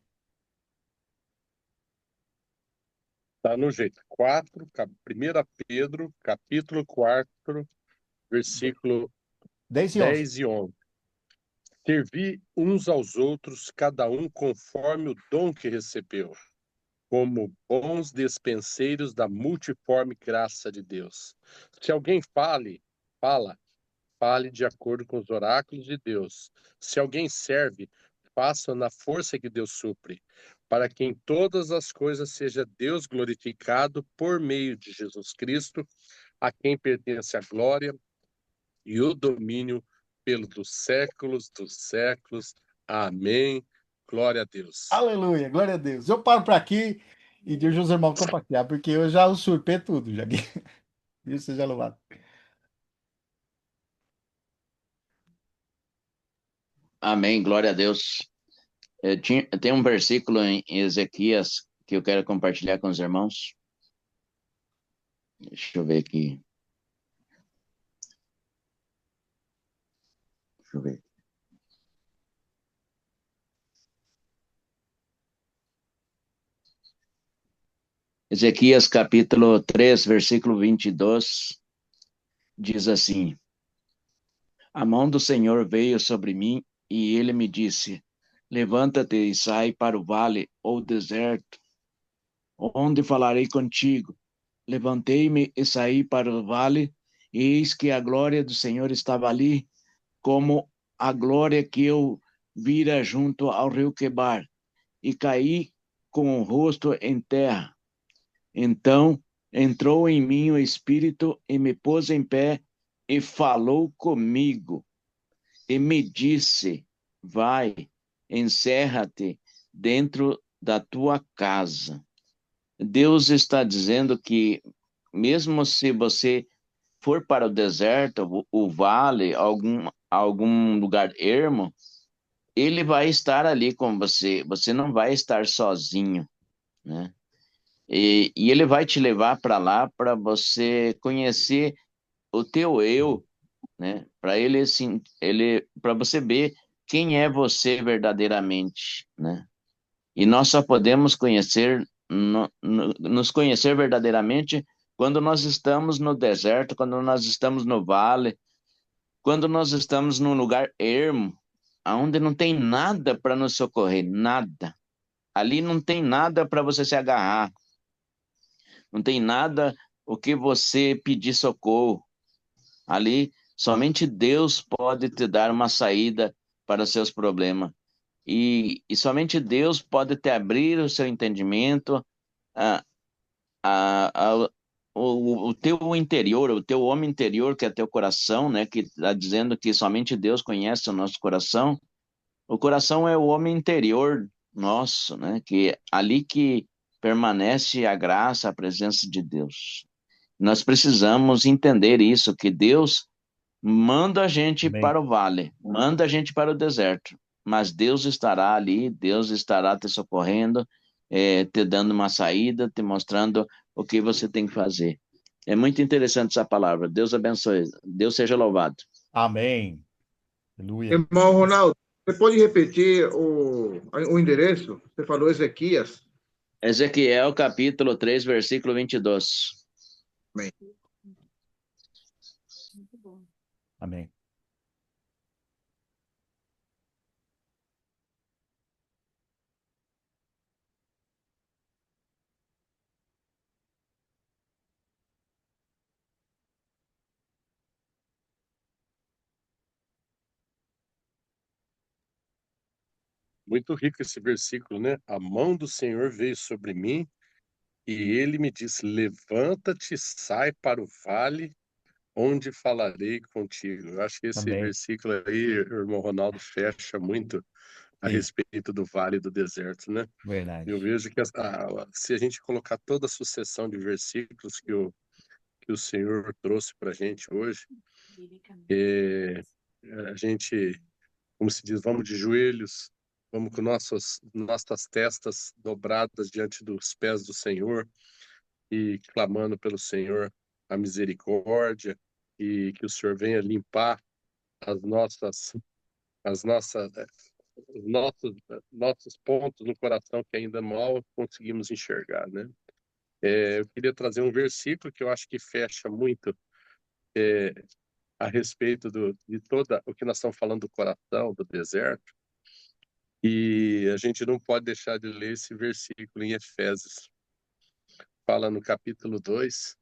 Tá no jeito. 1 Pedro, capítulo 4, versículo 10 e 11. 10 e 11. Servi uns aos outros, cada um conforme o dom que recebeu, como bons despenseiros da multiforme graça de Deus. Se alguém fale de acordo com os oráculos de Deus. Se alguém serve, faça na força que Deus supre, para que em todas as coisas seja Deus glorificado por meio de Jesus Cristo, a quem pertence a glória e o domínio pelos séculos dos séculos. Amém. Glória a Deus. Aleluia, glória a Deus. Eu paro para aqui e deixo os irmãos compartilhar, porque eu já usurpei tudo, já. Isso seja louvado. Amém, glória a Deus. Tem um versículo em Ezequias que eu quero compartilhar com os irmãos. Deixa eu ver aqui. Deixa eu ver. Ezequias capítulo 3, versículo 22, diz assim: A mão do Senhor veio sobre mim e ele me disse: Levanta-te e sai para o vale ou deserto, onde falarei contigo. Levantei-me e saí para o vale, e eis que a glória do Senhor estava ali, como a glória que eu vira junto ao rio Quebar, e caí com o rosto em terra. Então entrou em mim o Espírito e me pôs em pé e falou comigo e me disse: Vai, encerra-te dentro da tua casa. Deus está dizendo que mesmo se você for para o deserto, o vale, algum lugar ermo, ele vai estar ali com você. Você não vai estar sozinho, né? E ele vai te levar para lá para você conhecer o teu eu, né? Para ele assim, para você ver quem é você verdadeiramente, né? E nós só podemos nos conhecer verdadeiramente quando nós estamos no deserto, quando nós estamos no vale, quando nós estamos num lugar ermo, aonde não tem nada para nos socorrer, nada. Ali não tem nada para você se agarrar. Não tem nada o que você pedir socorro. Ali, somente Deus pode te dar uma saída para os seus problemas. E somente Deus pode te abrir o seu entendimento, a, a, o teu interior, o teu homem interior, que é teu coração, né? Que está dizendo que somente Deus conhece o nosso coração. O coração é o homem interior nosso, né? Que é ali que permanece a graça, a presença de Deus. Nós precisamos entender isso, que Deus manda a gente Amém. para o vale, manda a gente para o deserto, mas Deus estará ali, Deus estará te socorrendo, te dando uma saída, te mostrando o que você tem que fazer. É muito interessante essa palavra. Deus abençoe. Deus seja louvado. Amém. Aleluia. Irmão Ronaldo, você pode repetir o endereço? Você falou Ezequias. Ezequiel capítulo 3, versículo 22. Amém. Amém. Muito rico esse versículo, né? A mão do Senhor veio sobre mim e ele me disse: levanta-te, sai para o vale, onde falarei contigo. Eu acho que esse Amém. versículo aí, o irmão Ronaldo, fecha muito a Sim, respeito do vale do deserto, né? Eu verdade. vejo que se a gente colocar toda a sucessão de versículos que o Senhor trouxe para a gente hoje, é, a gente, como se diz, vamos de joelhos, vamos com nossas testas dobradas diante dos pés do Senhor e clamando pelo Senhor a misericórdia e que o Senhor venha limpar as nossas, as nossas, os nossos pontos no coração que ainda mal conseguimos enxergar, né? Eu queria trazer um versículo que eu acho que fecha muito a respeito de toda o que nós estamos falando do coração, do deserto, e a gente não pode deixar de ler esse versículo em Efésios, fala no capítulo 2,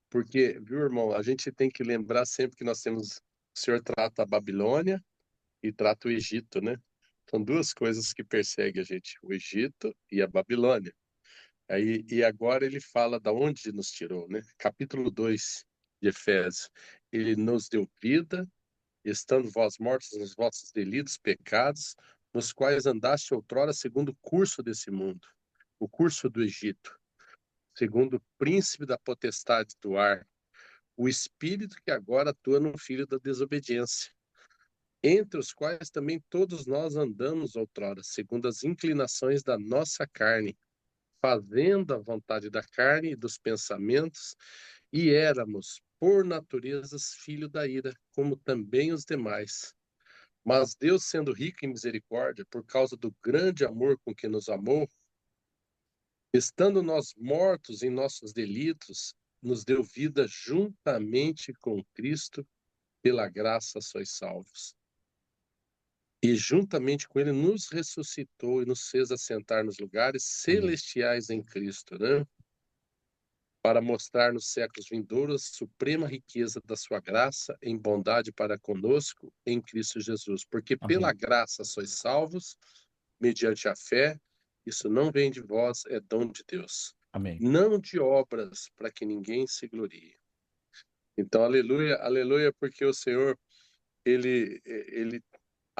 porque, viu, irmão, a gente tem que lembrar sempre que nós temos, o Senhor trata a Babilônia e trata o Egito, né? São duas coisas que perseguem a gente, o Egito e a Babilônia. Aí, e agora ele fala da onde nos tirou, né? Capítulo 2 de Efésios. Ele nos deu vida, estando vós mortos nos vossos delitos, pecados, nos quais andaste outrora segundo o curso desse mundo, o curso do Egito, segundo o príncipe da potestade do ar, o espírito que agora atua no filho da desobediência, entre os quais também todos nós andamos outrora, segundo as inclinações da nossa carne, fazendo a vontade da carne e dos pensamentos, e éramos, por naturezas, filho da ira, como também os demais. Mas Deus, sendo rico em misericórdia, por causa do grande amor com que nos amou, estando nós mortos em nossos delitos, nos deu vida juntamente com Cristo, pela graça sois salvos. E juntamente com ele nos ressuscitou e nos fez assentar nos lugares Amém. celestiais em Cristo, né? Para mostrar nos séculos vindouros a suprema riqueza da sua graça em bondade para conosco em Cristo Jesus. Porque pela Amém. graça sois salvos, mediante a fé, isso não vem de vós, é dom de Deus. Amém. Não de obras, para que ninguém se glorie. Então, aleluia, aleluia, porque o Senhor, ele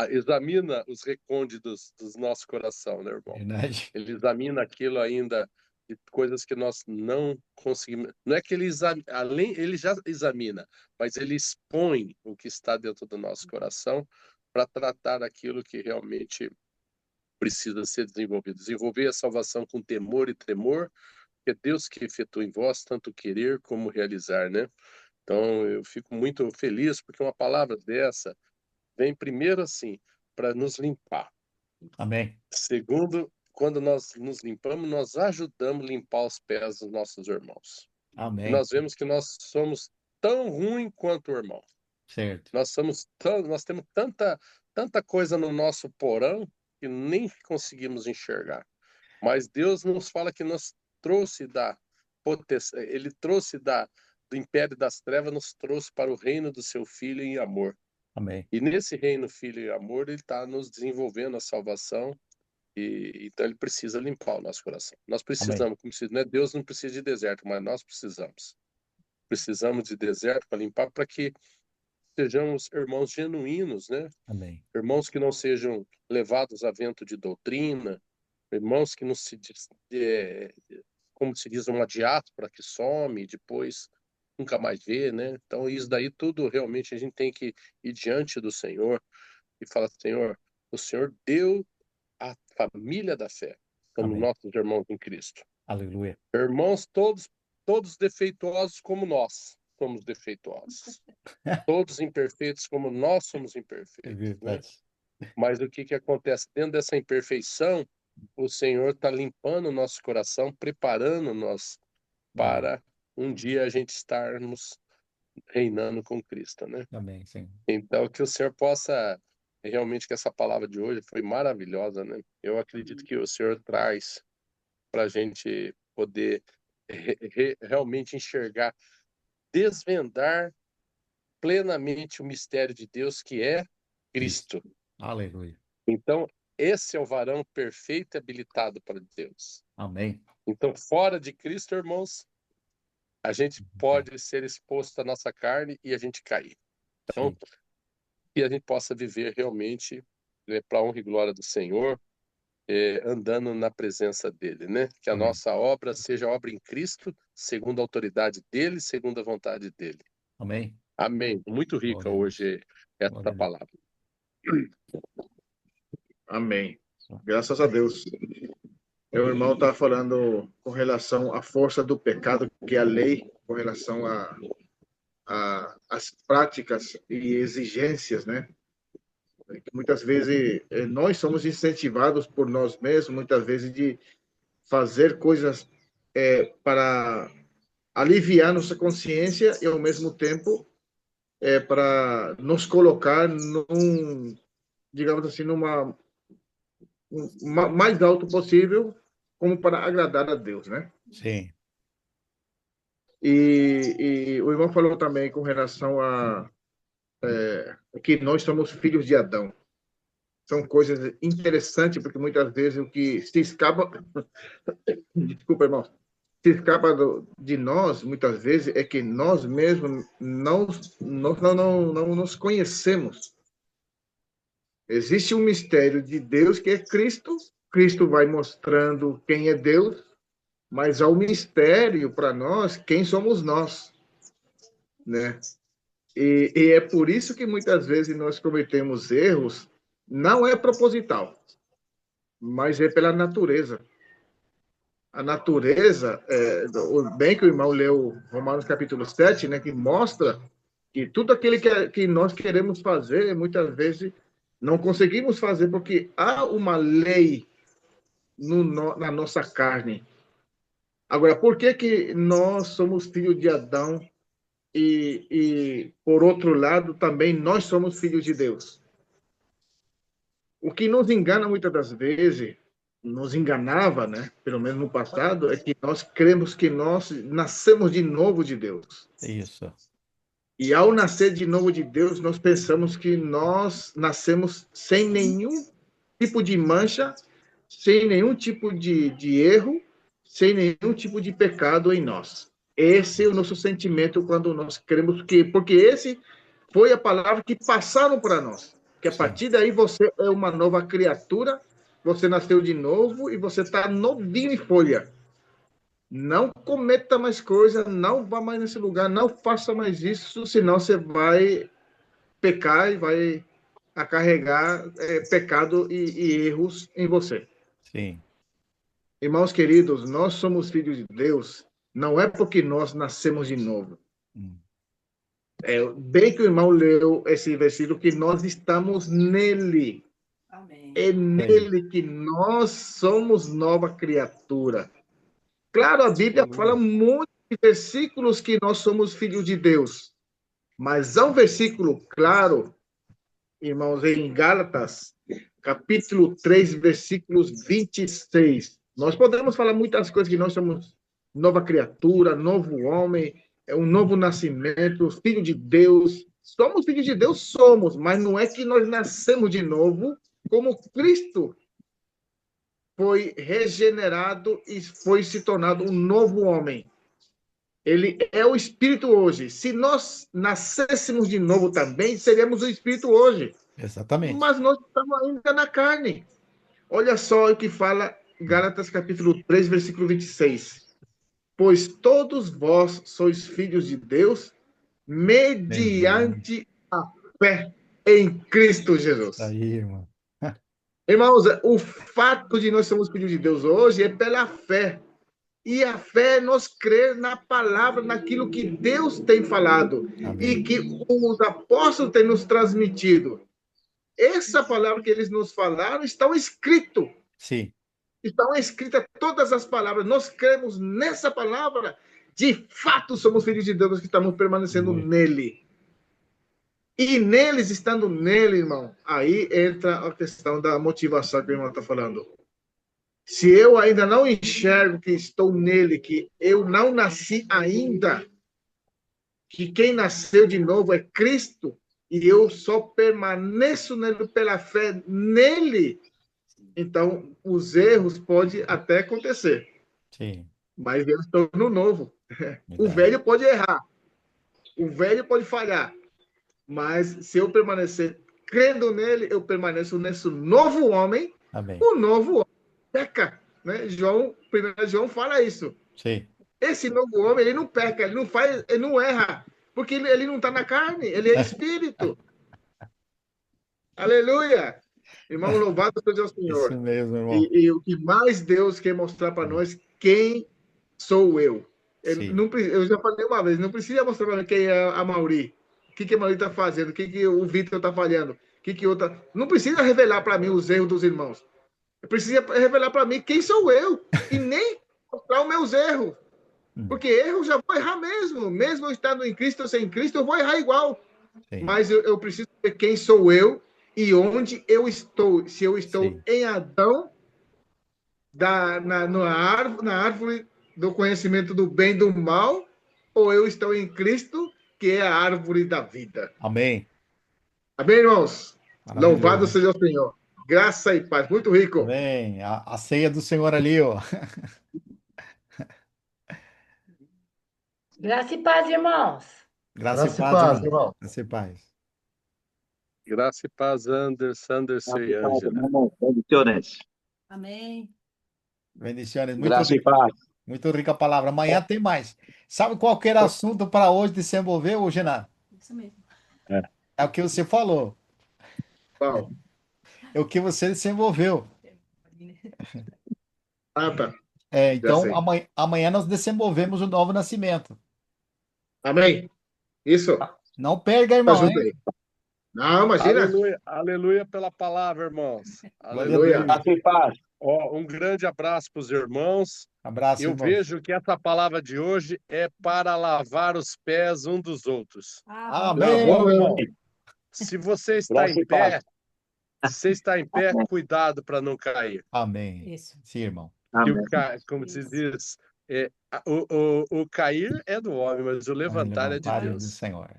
examina os recônditos do nosso coração, né, irmão? Verdade. Ele examina aquilo ainda de coisas que nós não conseguimos. Não é que ele além ele já examina, mas ele expõe o que está dentro do nosso coração para tratar aquilo que realmente precisa ser desenvolvido. Desenvolver a salvação com temor e tremor, que é Deus que efetua em vós tanto querer como realizar, né? Então eu fico muito feliz porque uma palavra dessa vem primeiro assim para nos limpar. Amém. Segundo, quando nós nos limpamos, nós ajudamos a limpar os pés dos nossos irmãos. E Amém. nós vemos que nós somos tão ruins quanto o irmão. Certo. Nós temos tanta coisa no nosso porão que nem conseguimos enxergar. Mas Deus nos fala que nos trouxe ele trouxe do império das trevas, nos trouxe para o reino do seu filho em amor. Amém. E nesse reino, filho e amor, ele está nos desenvolvendo a salvação. Então ele precisa limpar o nosso coração. Nós Amém. precisamos, como se, né? Deus não precisa de deserto, mas nós precisamos. Precisamos de deserto para limpar, para que sejamos irmãos genuínos, né? Amém. Irmãos que não sejam levados a vento de doutrina, irmãos que não como se diz, uma diáspora que some e depois nunca mais vê, né? Então isso daí tudo realmente a gente tem que ir diante do Senhor e falar, Senhor, o Senhor deu a família da fé, como Amém. nossos irmãos em Cristo. Aleluia. Irmãos todos defeituosos como nós somos defeituosos. Todos imperfeitos como nós somos É imperfeitos, né? verdade. Mas o que acontece? Dentro dessa imperfeição, o Senhor está limpando o nosso coração, preparando-nos Amém. para um dia a gente estarmos reinando com Cristo, né? Amém, Senhor. Então, que o Senhor possa, realmente, que essa palavra de hoje foi maravilhosa, né? Eu acredito que o Senhor traz para a gente poder realmente enxergar, desvendar plenamente o mistério de Deus, que é Cristo. Aleluia. Então, esse é o varão perfeito e habilitado para Deus. Amém. Então, fora de Cristo, irmãos, a gente pode ser exposto à nossa carne e a gente cair. Então, Sim. que a gente possa viver realmente para a honra e glória do Senhor, andando na presença dele, né? Que a Amém. nossa obra seja obra em Cristo, segundo a autoridade dele, segundo a vontade dele. Amém. Amém. Muito rica Glória a Deus. hoje Glória essa a Deus. palavra. Amém. Graças a Deus. Meu irmão está falando com relação à força do pecado, que é a lei, com relação às práticas e exigências, né? Muitas vezes nós somos incentivados por nós mesmos, muitas vezes, de fazer coisas para aliviar nossa consciência e, ao mesmo tempo, para nos colocar digamos assim, mais alto possível, como para agradar a Deus, né? Sim. E o irmão falou também com relação a que nós somos filhos de Adão. São coisas interessantes, porque muitas vezes o que se escapa... Desculpa, irmão. Se escapa de nós, muitas vezes, é que nós mesmos não nos conhecemos. Existe um mistério de Deus que é Cristo. Cristo vai mostrando quem é Deus, mas há um mistério para nós, quem somos nós, né? E é por isso que muitas vezes nós cometemos erros, não é proposital, mas é pela natureza. A natureza, bem que o irmão leu Romanos capítulo 7, né, que mostra que tudo aquilo que nós queremos fazer, muitas vezes não conseguimos fazer, porque há uma lei na nossa carne. Agora, por que nós somos filhos de Adão por outro lado, também nós somos filhos de Deus? O que nos engana muitas das vezes, nos enganava, né, pelo menos no passado, é que nós cremos que nós nascemos de novo de Deus. Isso. E ao nascer de novo de Deus, nós pensamos que nós nascemos sem nenhum tipo de mancha, sem nenhum tipo de erro, sem nenhum tipo de pecado em nós. Esse é o nosso sentimento quando nós cremos porque esse foi a palavra que passaram para nós. Que a partir daí você é uma nova criatura, você nasceu de novo e você está novinho em folha. Não cometa mais coisa, não vá mais nesse lugar, não faça mais isso, senão você vai pecar e vai acarregar pecado e erros em você. Sim. Irmãos queridos, nós somos filhos de Deus, não é porque nós nascemos de novo. Bem que o irmão leu esse versículo, que nós estamos nele. Amém. É nele que nós somos nova criatura. Claro, a Bíblia fala muitos versículos que nós somos filhos de Deus, mas há um versículo claro, irmãos, em Gálatas, capítulo 3, versículos 26. Nós podemos falar muitas coisas, que nós somos nova criatura, novo homem, um novo nascimento, filho de Deus. Somos filhos de Deus? Somos, mas não é que nós nascemos de novo, como Cristo foi regenerado e foi se tornado um novo homem. Ele é o Espírito hoje. Se nós nascêssemos de novo também, seríamos o Espírito hoje. Exatamente. Mas nós estamos ainda na carne. Olha só o que fala Gálatas capítulo 3, versículo 26. Pois todos vós sois filhos de Deus mediante a fé em Cristo Jesus. Aí, irmão. Irmãos, o fato de nós sermos filhos de Deus hoje é pela fé. E a fé é nós crer na palavra, naquilo que Deus tem falado. Amém. E que os apóstolos têm nos transmitido. Essa palavra que eles nos falaram está escrito. Sim. Estão escritas todas as palavras. Nós cremos nessa palavra. de fato somos filhos de Deus que estamos permanecendo nele. E neles, estando nele, irmão, aí entra a questão da motivação que o irmão está falando. Se eu ainda não enxergo que estou nele, que eu não nasci ainda, que quem nasceu de novo é Cristo, e eu só permaneço nele pela fé nele, então os erros podem até acontecer. Sim. Mas eu estou no novo. O Verdade. velho pode errar, o velho pode falhar, mas se eu permanecer crendo nele, eu permaneço nesse novo homem. Amém. O novo homem peca, né? João, 1 João fala isso. Sim. Esse novo homem, ele não peca, ele não faz, ele não erra, porque ele não está na carne, ele é espírito. Aleluia! Irmão, louvado seja o Senhor. Isso mesmo, irmão. E o que mais Deus quer mostrar para nós, quem sou eu. Sim. Eu já falei uma vez, não precisa mostrar para mim quem é a Mauri, o que a Mauri está fazendo, o que o Vitor está falhando, outra. Não precisa revelar para mim os erros dos irmãos. Precisa revelar para mim quem sou eu e nem mostrar os meus erros. Porque erro eu já vou errar mesmo. Mesmo eu estando em Cristo ou sem Cristo, eu vou errar igual. Sim. Mas eu preciso saber quem sou eu e onde eu estou. Se eu estou Sim. em Adão, na árvore do conhecimento do bem e do mal, ou eu estou em Cristo, que é a árvore da vida. Amém. Amém, irmãos? Maravilhoso. Louvado seja o Senhor. Graça e paz. Muito rico. Amém. A ceia do Senhor ali, ó. Graça e paz, irmãos. Graça e Graça e paz, paz, irmão. irmão. Graça e paz. Graça e paz, Anderson e Ângela. Bendiciones. Amém. Bendiciones. Graça e paz. Muito rica a palavra. Amanhã tem mais. Sabe qual que era o assunto para hoje desenvolver, ô Genan? Isso mesmo. É o que você falou. Qual? É o que você desenvolveu. Ah, tá. Então, sei. amanhã nós desenvolvemos o novo nascimento. Amém. Isso. Não perca, irmão, hein? Ajudei. Não, imagina. Aleluia, aleluia pela palavra, irmãos. Aleluia. Graça e paz. Ó, um grande abraço para os irmãos. Abraço, Eu irmão. vejo que essa palavra de hoje é para lavar os pés um dos outros. Amém. Lavou, irmão. Se você está Graça em e paz. pé, cuidado para não cair. Amém. Isso. Sim, irmão. Que Amém. como se Isso. diz, o cair é do homem, mas o levantar é de Levantar do Deus. Senhor.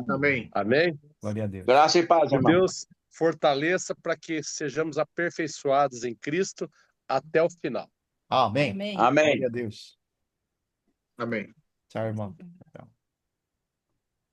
Amém. Amém? Glória a Deus. Graça e paz, Que irmão. Deus fortaleça para que sejamos aperfeiçoados em Cristo até o final. Amém. Amém. Amém. Glória a Deus. Amém. Tchau, irmão. Tchau.